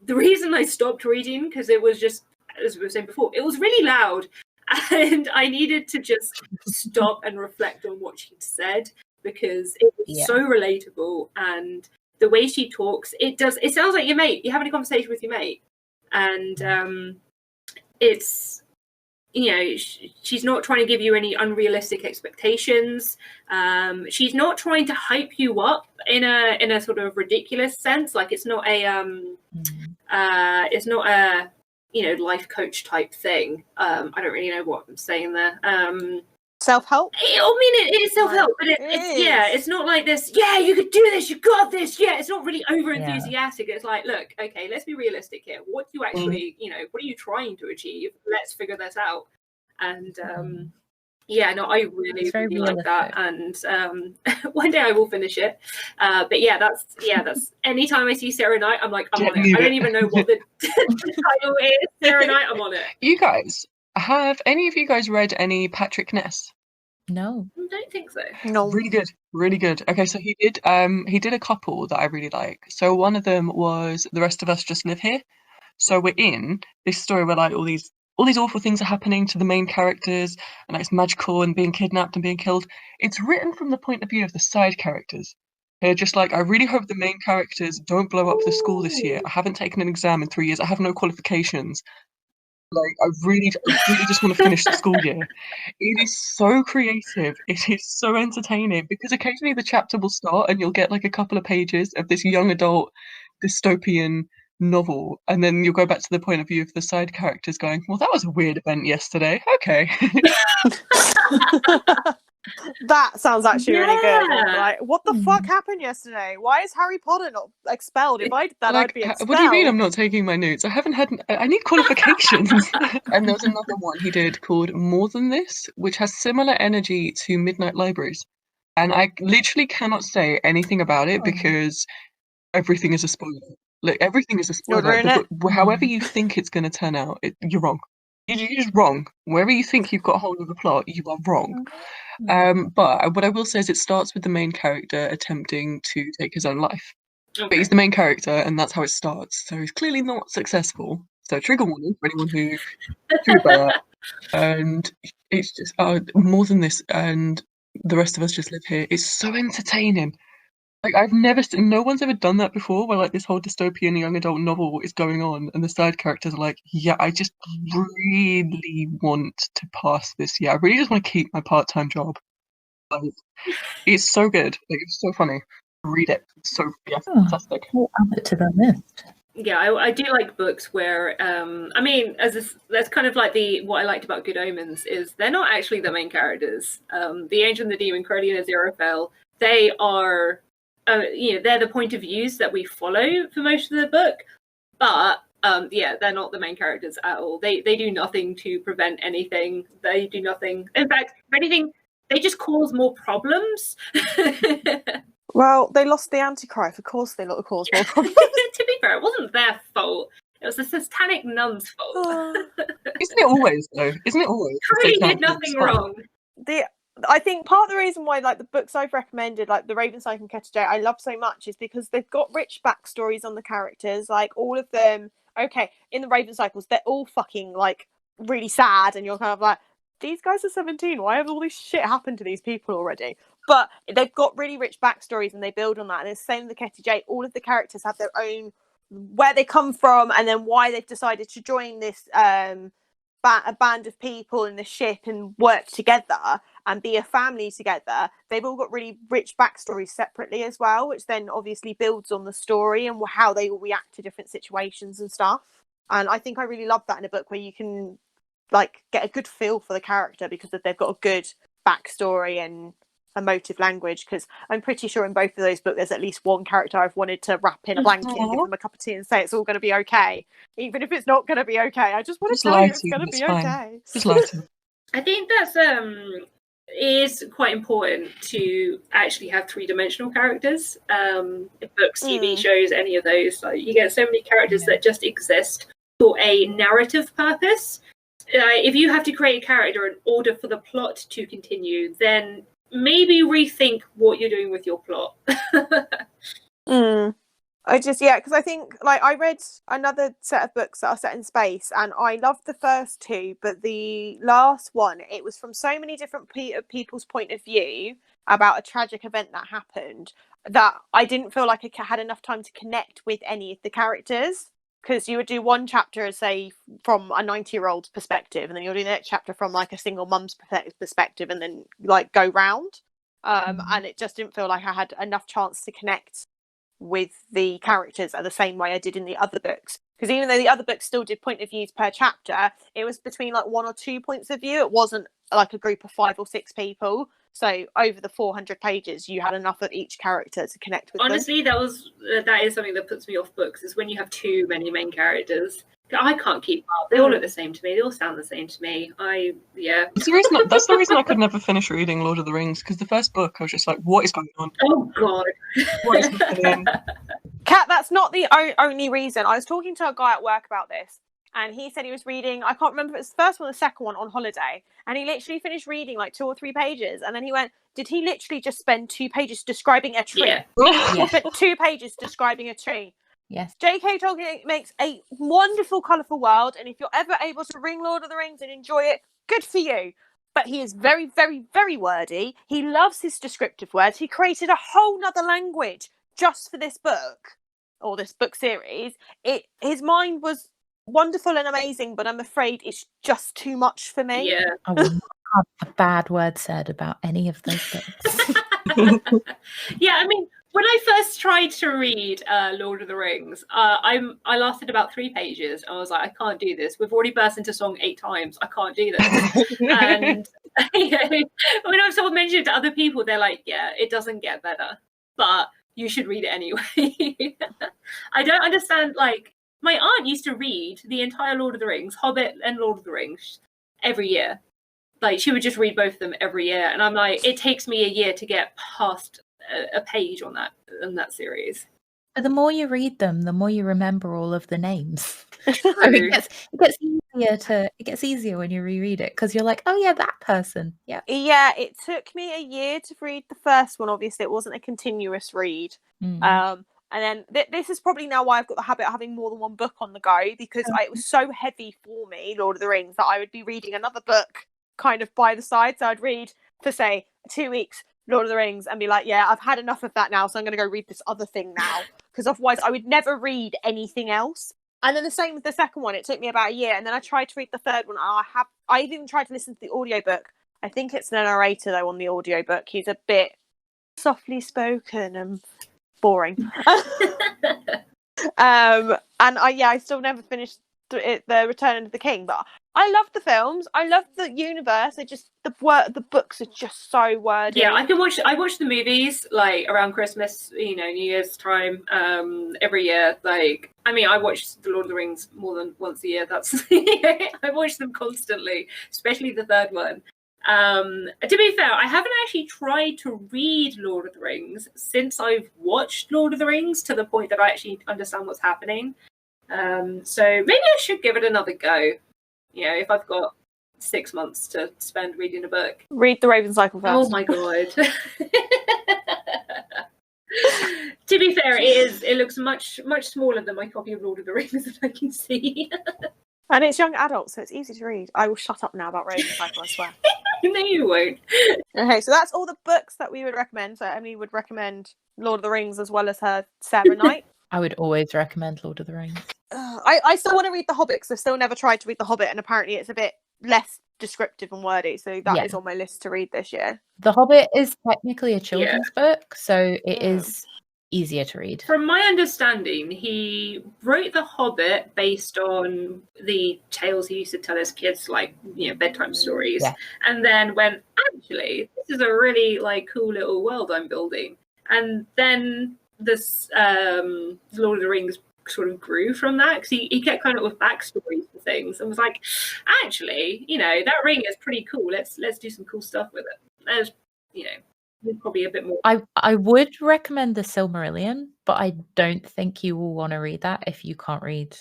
reason I stopped reading, because it was just, as we were saying before, it was really loud. And I needed to just stop and reflect on what she'd said, because it was so relatable, and the way she talks, it sounds like your mate. You're having a conversation with your mate, and it's she's not trying to give you any unrealistic expectations. She's not trying to hype you up in a sort of ridiculous sense. Like it's not a life coach type thing. I don't really know what I'm saying there. Self-help? I mean, it is self-help, but it's not like this, yeah, you could do this, you got this, yeah, it's not really over-enthusiastic. It's like, look, okay, let's be realistic here. What do you actually, what are you trying to achieve? Let's figure this out. And, I really, really like that. And one day I will finish it. But that's anytime I see Sarah Knight, I'm like, I'm on it. I don't even know what the title is. Sarah Knight, I'm on it. You guys, have any of you guys read any Patrick Ness? No. I don't think so. No. Really good. Okay, so he did a couple that I really like. So one of them was The Rest of Us Just Live Here. So we're in this story where like all these awful things are happening to the main characters, and it's magical and being kidnapped and being killed. It's written from the point of view of the side characters. They're just like, I really hope the main characters don't blow up the school this year. I haven't taken an exam in 3 years. I have no qualifications. Like, I really just want to finish the school year. It is so creative. It is so entertaining because occasionally the chapter will start and you'll get like a couple of pages of this young adult dystopian novel, and then you'll go back to the point of view of the side characters going, well, that was a weird event yesterday. Okay. That sounds actually really good. Like, what the fuck happened yesterday? Why is Harry Potter not expelled? If I did that, I'd be expelled. What do you mean I'm not taking my notes? I need qualifications. And there was another one he did called More Than This, which has similar energy to Midnight Libraries. And I literally cannot say anything about it because everything is a spoiler. Like, everything is a spoiler. However you think it's going to turn out, you're wrong. You're just wrong. Wherever you think you've got a hold of the plot, you are wrong. But what I will say is it starts with the main character attempting to take his own life. Okay. But he's the main character, and that's how it starts. So he's clearly not successful. So trigger warning for anyone who threw that. And it's just More Than This and The Rest of Us Just Live Here. It's so entertaining. Like, I've never seen, no one's ever done that before, where like this whole dystopian young adult novel is going on, and the side characters are like, yeah, I just really want to pass this year. I really just want to keep my part-time job. Like, it's so good. Like, it's so funny. Read it. It's so fantastic. We'll add it to the list. Yeah, I do like books where, that's kind of like what I liked about Good Omens is they're not actually the main characters. The Angel and the Demon, Crowley and Aziraphale, they are. They're the point of views that we follow for most of the book, but they're not the main characters at all. They do nothing to prevent anything. They do nothing. In fact, if anything, they just cause more problems. Well, they lost the Antichrist. Of course, they cause more problems. To be fair, it wasn't their fault. It was the satanic nun's fault. Isn't it always though? Isn't it always? Crowley did nothing wrong. I think part of the reason why like the books I've recommended, like the Ravencycle and Kettle J, I love so much is because they've got rich backstories on the characters. Like all of them, okay, in the Ravencycles, they're all fucking like really sad, and you're kind of like, these guys are 17. Why have all this shit happened to these people already? But they've got really rich backstories, and they build on that. And it's the same with the Kettle J. All of the characters have their own, where they come from, and then why they've decided to join this a band of people in the ship and work together and be a family together. They've all got really rich backstories separately as well, which then obviously builds on the story and how they all react to different situations and stuff. And I think I really love that in a book where you can like get a good feel for the character because they've got a good backstory and emotive language. Because I'm pretty sure in both of those books there's at least one character I've wanted to wrap in a blanket and give them a cup of tea and say it's all going to be okay, even if it's not going to be okay. I just want to tell you it's going to be okay. Just lie to them. I think that's is quite important to actually have three-dimensional characters. Books, TV shows, any of those. Like, you get so many characters that just exist for a narrative purpose. If you have to create a character in order for the plot to continue, then maybe rethink what you're doing with your plot. Because I think, like, I read another set of books that are set in space, and I loved the first two, but the last one, it was from so many different people's point of view about a tragic event that happened that I didn't feel like I had enough time to connect with any of the characters. because you would do one chapter, say, from a 90-year-old's perspective, and then you'll do the next chapter from like a single mum's perspective, and then like go round. And it just didn't feel like I had enough chance to connect with the characters the same way I did in the other books. Because even though the other books still did point of views per chapter, it was between like 1 or 2 points of view. It wasn't like a group of 5 or 6 people. So over the 400 pages, you had enough of each character to connect with. Honestly, that is something that puts me off books, is when you have too many main characters. I can't keep up. They all look the same to me. They all sound the same to me. That's the reason I could never finish reading Lord of the Rings, because the first book I was just like, what is going on? Oh God. What is happening? Kat, that's not the only reason. I was talking to a guy at work about this, and he said he was reading, I can't remember if it's the first one or the second one, on holiday, and he literally finished reading like 2 or 3 pages, and then he went, did he literally just spend 2 pages describing a tree? Yeah. He spent 2 pages describing a tree. Yes. J.K. Tolkien makes a wonderful, colourful world, and if you're ever able to read Lord of the Rings and enjoy it, good for you. But he is very, very, very wordy. He loves his descriptive words. He created a whole nother language just for this book, or this book series. His mind was wonderful and amazing, but I'm afraid it's just too much for me. Yeah. I will not have a bad word said about any of those books. Yeah, I mean, when I first tried to read Lord of the Rings, I lasted about 3 pages. I was like, I can't do this. We've already burst into song 8 times. I can't do this. And when I've sort of mentioned it to other people, they're like, yeah, it doesn't get better, but you should read it anyway. I don't understand. Like, my aunt used to read the entire Lord of the Rings, Hobbit and Lord of the Rings, every year. Like, she would just read both of them every year, and I'm like, it takes me a year to get past a page on that series. But the more you read them, the more you remember all of the names. So it gets easier when you reread it, because you're like, oh yeah, that person. Yeah. Yeah, it took me a year to read the first one. Obviously, it wasn't a continuous read. And then this is probably now why I've got the habit of having more than one book on the go, because it was so heavy for me, Lord of the Rings, that I would be reading another book kind of by the side. So I'd read for, say, 2 weeks Lord of the Rings and be like, yeah, I've had enough of that now, so I'm going to go read this other thing now, because otherwise I would never read anything else. And then the same with the second one. It took me about a year, and then I tried to read the third one. I even tried to listen to the audiobook. I think it's the narrator though on the audiobook. He's a bit softly spoken and boring. And I still never finished the Return of the King, but I love the films. I love the universe. The books are just so wordy. Yeah, I watch the movies like around Christmas, New Year's time, every year. Like, I mean, I watch the Lord of the Rings more than once a year. That's I watch them constantly, especially the third one. To be fair, I haven't actually tried to read Lord of the Rings since I've watched Lord of the Rings to the point that I actually understand what's happening. So maybe I should give it another go. If I've got 6 months to spend reading a book. Read the Raven Cycle first. Oh my god. To be fair, it looks much, much smaller than my copy of Lord of the Rings that I can see. And it's young adults, so it's easy to read. I will shut up now about Raven Cycle, I swear. No, you won't. Okay, so that's all the books that we would recommend. So Emily would recommend Lord of the Rings as well as her Sarah Knight. I would always recommend Lord of the Rings. I still want to read The Hobbit, because I've still never tried to read The Hobbit, and apparently it's a bit less descriptive and wordy, so that is on my list to read this year. The Hobbit is technically a children's book, so it is easier to read. From my understanding, he wrote The Hobbit based on the tales he used to tell his kids, like, bedtime stories, and then went, actually, this is a really cool little world I'm building, and then this Lord of the Rings sort of grew from that, because he kept coming up with backstories for things and was like, actually, that ring is pretty cool, let's do some cool stuff with it. There's probably a bit more. I would recommend the Silmarillion, but I don't think you will want to read that if you can't read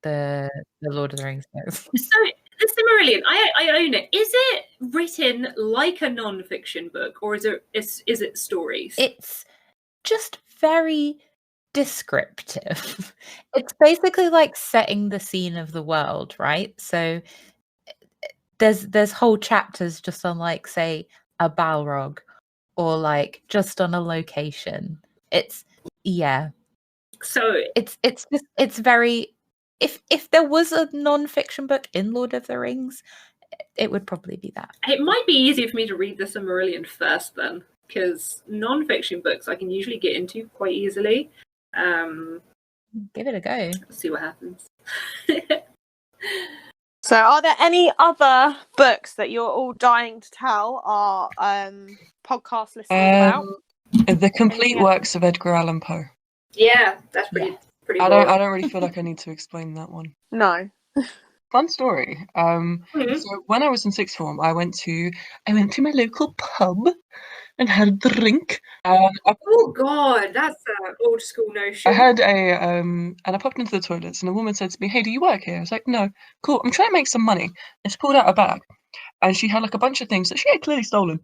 the Lord of the Rings books. So the Silmarillion, I own it. Is it written like a non-fiction book, or is it stories? It's just very descriptive. It's basically like setting the scene of the world, right? So there's whole chapters just on, like, say, a Balrog, or like just on a location. So it's very if there was a non-fiction book in Lord of the Rings, it would probably be that. It might be easier for me to read the Silmarillion first then, because non-fiction books I can usually get into quite easily. Give it a go. Let's see what happens. So, are there any other books that you're all dying to tell our podcast listeners about? The complete Anything else? works of Edgar Allan Poe. Yeah, that's pretty. I broad. don't really feel like I need to explain that one. No. Fun story. So when I was in sixth form, I went to my local pub and had a drink. Oh God, that's an old school notion. I had and I popped into the toilets, and a woman said to me, "Hey, do you work here?" I was like, "No." "Cool, I'm trying to make some money." And she pulled out a bag, and she had like a bunch of things that she had clearly stolen.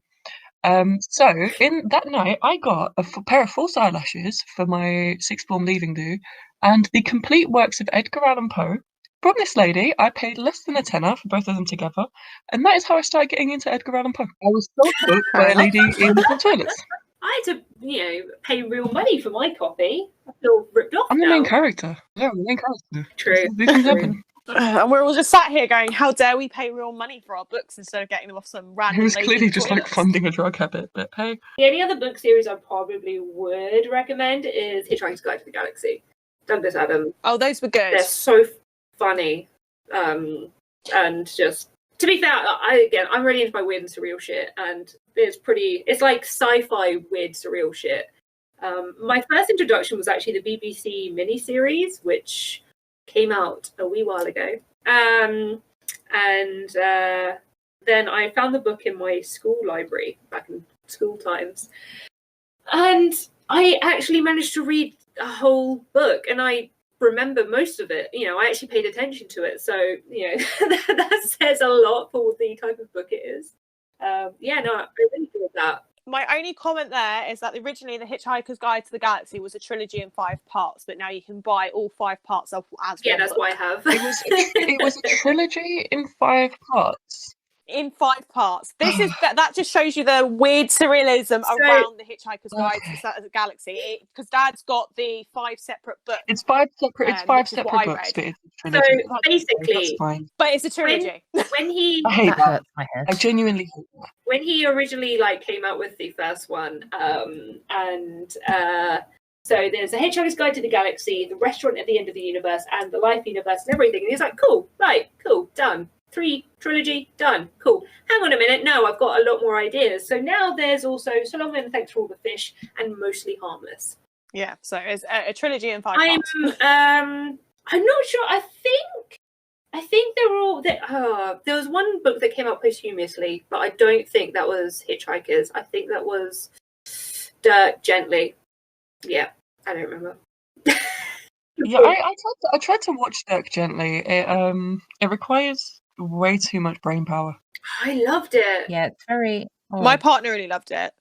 So in that night, I got a pair of false eyelashes for my sixth form leaving do, and the complete works of Edgar Allan Poe. From this lady, I paid less than a tenner for both of them together, and that is how I started getting into Edgar Allan Poe. I was sold a book by a lady in the toilets. I had to, pay real money for my copy. I feel ripped off I'm the now. main character. Yeah, I'm the main character. True. These things happen. And we're all just sat here going, how dare we pay real money for our books instead of getting them off some random He was lady clearly in the just like toilets? funding a drug habit, but hey. The only other book series I probably would recommend is Hitchhiker's Guide to the Galaxy. Douglas Adams. Oh, those were good. They're so funny. And just, to be fair, I'm really into my weird and surreal shit, and it's like sci-fi weird surreal shit. My first introduction was actually the BBC miniseries, which came out a wee while ago. And then I found the book in my school library back in school times. And I actually managed to read a whole book, and I remember most of it. I actually paid attention to it. So, that says a lot for the type of book it is. I really enjoyed that. My only comment there is that originally The Hitchhiker's Guide to the Galaxy was a trilogy in 5 parts, but now you can buy all 5 parts as one that's book. what I have. It was a trilogy in 5 parts. In 5 parts. This is that just shows you the weird surrealism around The Hitchhiker's Guide to the Galaxy. Because Dad's got the 5 separate books. It's 5 separate. It's 5 separate books, but it's a trilogy. So basically, that's fine. But it's a trilogy. When he, I hate That that. hurts my head. I genuinely hate that. when he originally came out with the first one, so there's a Hitchhiker's Guide to the Galaxy, the Restaurant at the End of the Universe, and the Life Universe, and everything. And he's like, cool, done. 3 trilogy, done. Cool. Hang on a minute. No, I've got a lot more ideas. So now there's also So Long and Thanks for All the Fish and Mostly Harmless. Yeah, so it's a trilogy in 5 parts. I'm not sure. I think they were all. There was one book that came out posthumously, but I don't think that was Hitchhikers. I think that was Dirk Gently. Yeah, I don't remember. Yeah, I tried to watch Dirk Gently. It requires way too much brain power. I loved it. Yeah, it's very odd. My partner really loved it.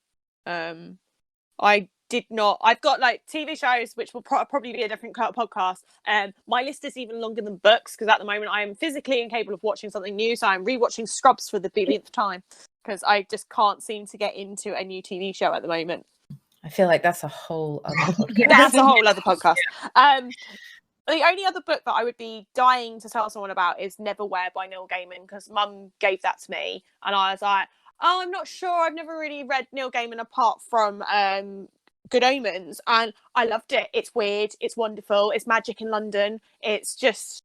I did not. I've got TV shows, which will probably be a different podcast. My list is even longer than books because at the moment I am physically incapable of watching something new. So I'm rewatching Scrubs for the billionth time because I just can't seem to get into a new TV show at the moment. I feel like that's a whole other podcast. That's a whole other podcast. The only other book that I would be dying to tell someone about is Neverwhere by Neil Gaiman because Mum gave that to me and I was like, oh, I'm not sure. I've never really read Neil Gaiman apart from Good Omens, and I loved it. It's weird. It's wonderful. It's magic in London. It sounds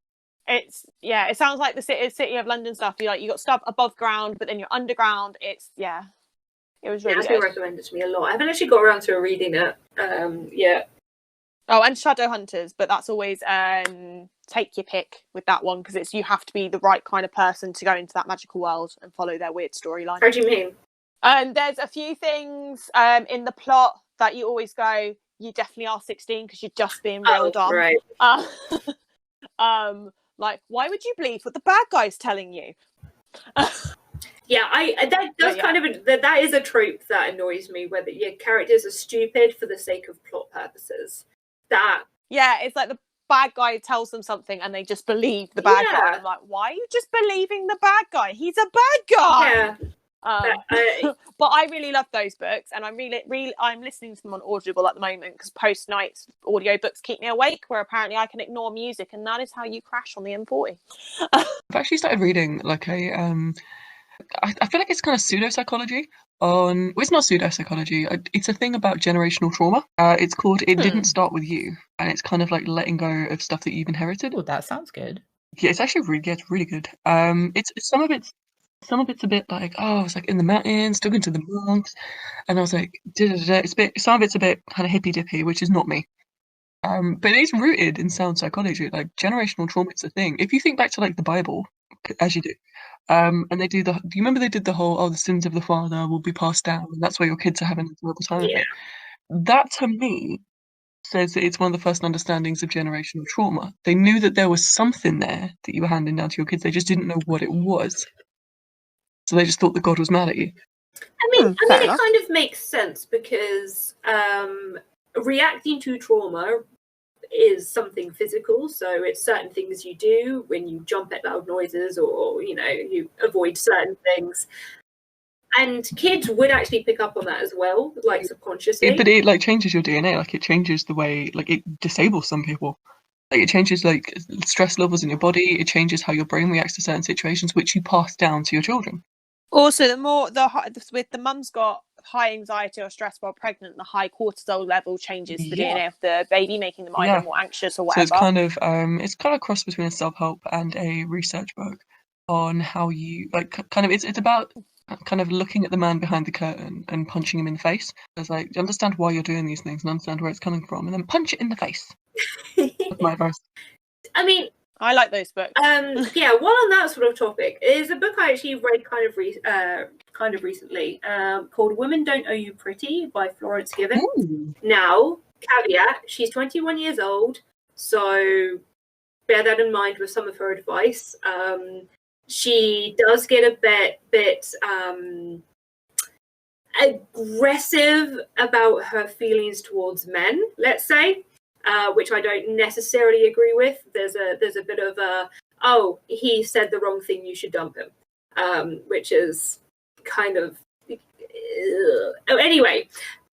like the city of London stuff. You got stuff above ground, but then you're underground. It was really It's good. been recommended to me a lot. I haven't actually got around to reading it yet. Oh, and Shadowhunters, but that's always take your pick with that one because you have to be the right kind of person to go into that magical world and follow their weird storyline. How do you mean? There's a few things in the plot that you always go, you definitely are 16 because you're just being reeled on. Right. Like, why would you believe what the bad guy's telling you? Yeah, that is a trope that annoys me, where your characters are stupid for the sake of plot purposes. It's like the bad guy tells them something and they just believe the bad guy. I'm like, why are you just believing the bad guy? He's a bad guy. Yeah. But I really love those books, and I'm I'm listening to them on Audible at the moment because post night audiobooks keep me awake, where apparently I can ignore music, and that is how you crash on the M40. I've actually started reading like a I feel like it's kind of pseudo-psychology on well, it's not pseudo-psychology, it's a thing about generational trauma. It's called It Didn't Start With You, and it's kind of like letting go of stuff that you've inherited. Oh, that sounds good. Yeah, it's actually it's really good. It's some of it's a bit like, oh, I was like in the mountains talking to the monks, and I was like, it's a bit, some of it's a bit kind of hippy dippy, which is not me. But it's rooted in sound psychology. Like generational trauma is a thing. If you think back to like the Bible, as you do, and they do do you remember they did the whole, oh, the sins of the father will be passed down, and that's why your kids are having a terrible time of it. That to me says that it's one of the first understandings of generational trauma. They knew that there was something there that you were handing down to your kids. They just didn't know what it was. So they just thought that God was mad at you. I mean, fair it enough. kind of makes sense because reacting to trauma is something physical. So it's certain things you do when you jump at loud noises, or you avoid certain things. And kids would actually pick up on that as well, like subconsciously. But it like changes your DNA. Like it changes the way, like it disables some people. Like it changes like stress levels in your body. It changes how your brain reacts to certain situations, which you pass down to your children. Also, with the mum's got high anxiety or stress while pregnant, the high cortisol level changes the DNA of the baby, making them either more anxious or whatever. So it's kind of cross between a self-help and a research book on how you it's about kind of looking at the man behind the curtain and punching him in the face. It's like, understand why you're doing these things and understand where it's coming from, and then punch it in the face. That's my advice. I mean, I like those books. Yeah, while on that sort of topic, is a book I actually read kind of recently, called "Women Don't Owe You Pretty" by Florence Given. Ooh. Now, caveat: she's 21 years old, so bear that in mind with some of her advice. She does get a bit aggressive about her feelings towards men, let's say. Which I don't necessarily agree with. There's a bit of a, oh, he said the wrong thing, you should dump him, which is kind of. Anyway,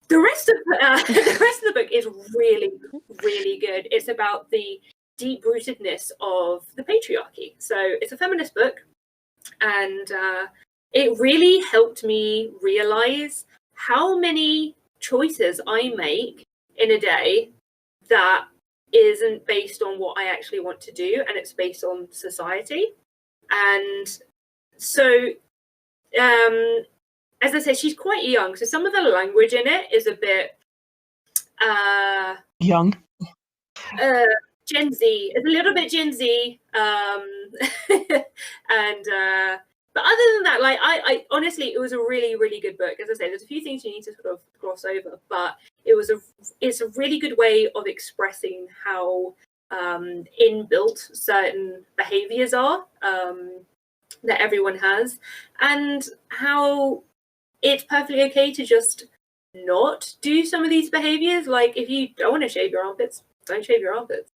the rest of the book is really, really good. It's about the deep rootedness of the patriarchy. So it's a feminist book, and it really helped me realize how many choices I make in a day that isn't based on what I actually want to do, and it's based on society. And so, as I said, she's quite young, so some of the language in it is a bit young. Gen Z. It's a little bit Gen Z. But other than that, like I honestly, it was a really, really good book. As I said, there's a few things you need to sort of gloss over, but it's a really good way of expressing how inbuilt certain behaviors are that everyone has, and how it's perfectly okay to just not do some of these behaviors. Like, if you don't want to shave your armpits, don't shave your armpits.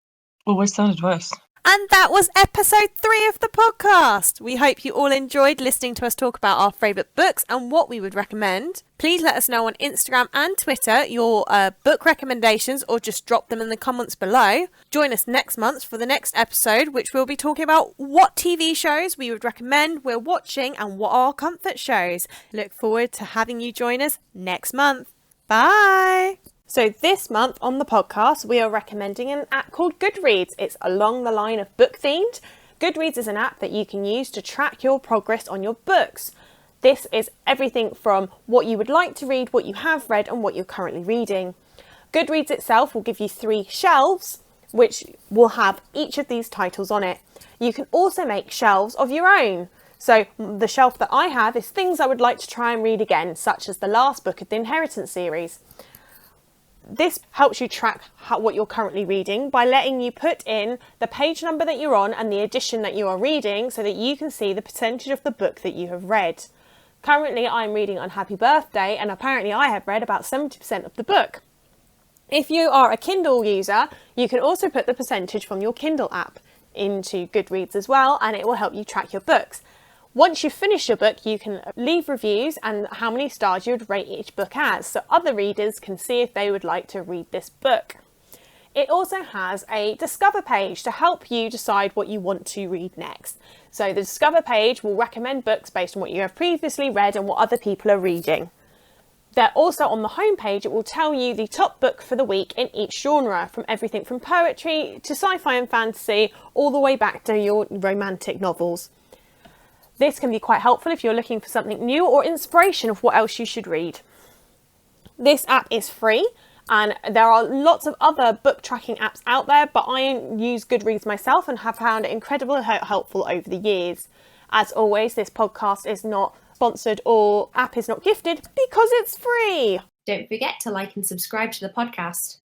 Always sound advice. And that was episode 3 of the podcast. We hope you all enjoyed listening to us talk about our favourite books and what we would recommend. Please let us know on Instagram and Twitter your book recommendations, or just drop them in the comments below. Join us next month for the next episode, which we'll be talking about what TV shows we would recommend we're watching and what are our comfort shows. Look forward to having you join us next month. Bye! So this month on the podcast, we are recommending an app called Goodreads. It's along the line of book themed. Goodreads is an app that you can use to track your progress on your books. This is everything from what you would like to read, what you have read, and what you're currently reading. Goodreads itself will give you 3 shelves, which will have each of these titles on it. You can also make shelves of your own. So the shelf that I have is things I would like to try and read again, such as the last book of the Inheritance series. This helps you track what you're currently reading by letting you put in the page number that you're on and the edition that you are reading, so that you can see the percentage of the book that you have read. Currently, I'm reading Unhappy Birthday, and apparently I have read about 70% of the book. If you are a Kindle user, you can also put the percentage from your Kindle app into Goodreads as well, and it will help you track your books. Once you've finished your book, you can leave reviews and how many stars you would rate each book as, so other readers can see if they would like to read this book. It also has a Discover page to help you decide what you want to read next. So the Discover page will recommend books based on what you have previously read and what other people are reading. They're also on the homepage, it will tell you the top book for the week in each genre, from everything from poetry to sci-fi and fantasy, all the way back to your romantic novels. This can be quite helpful if you're looking for something new or inspiration of what else you should read. This app is free, and there are lots of other book tracking apps out there, but I use Goodreads myself and have found it incredibly helpful over the years. As always, this podcast is not sponsored or app is not gifted because it's free. Don't forget to like and subscribe to the podcast.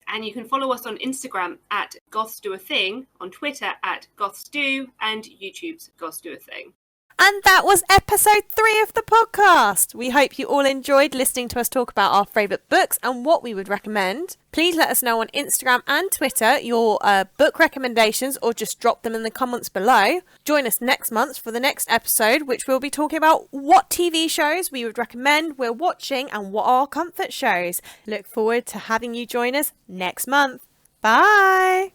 And you can follow us on Instagram at Goths Do A Thing, on Twitter at Goths Do, and YouTube's Goths Do A Thing. And that was episode 3 of the podcast. We hope you all enjoyed listening to us talk about our favourite books and what we would recommend. Please let us know on Instagram and Twitter your book recommendations, or just drop them in the comments below. Join us next month for the next episode, which we'll be talking about what TV shows we would recommend we're watching and what are our comfort shows. Look forward to having you join us next month. Bye!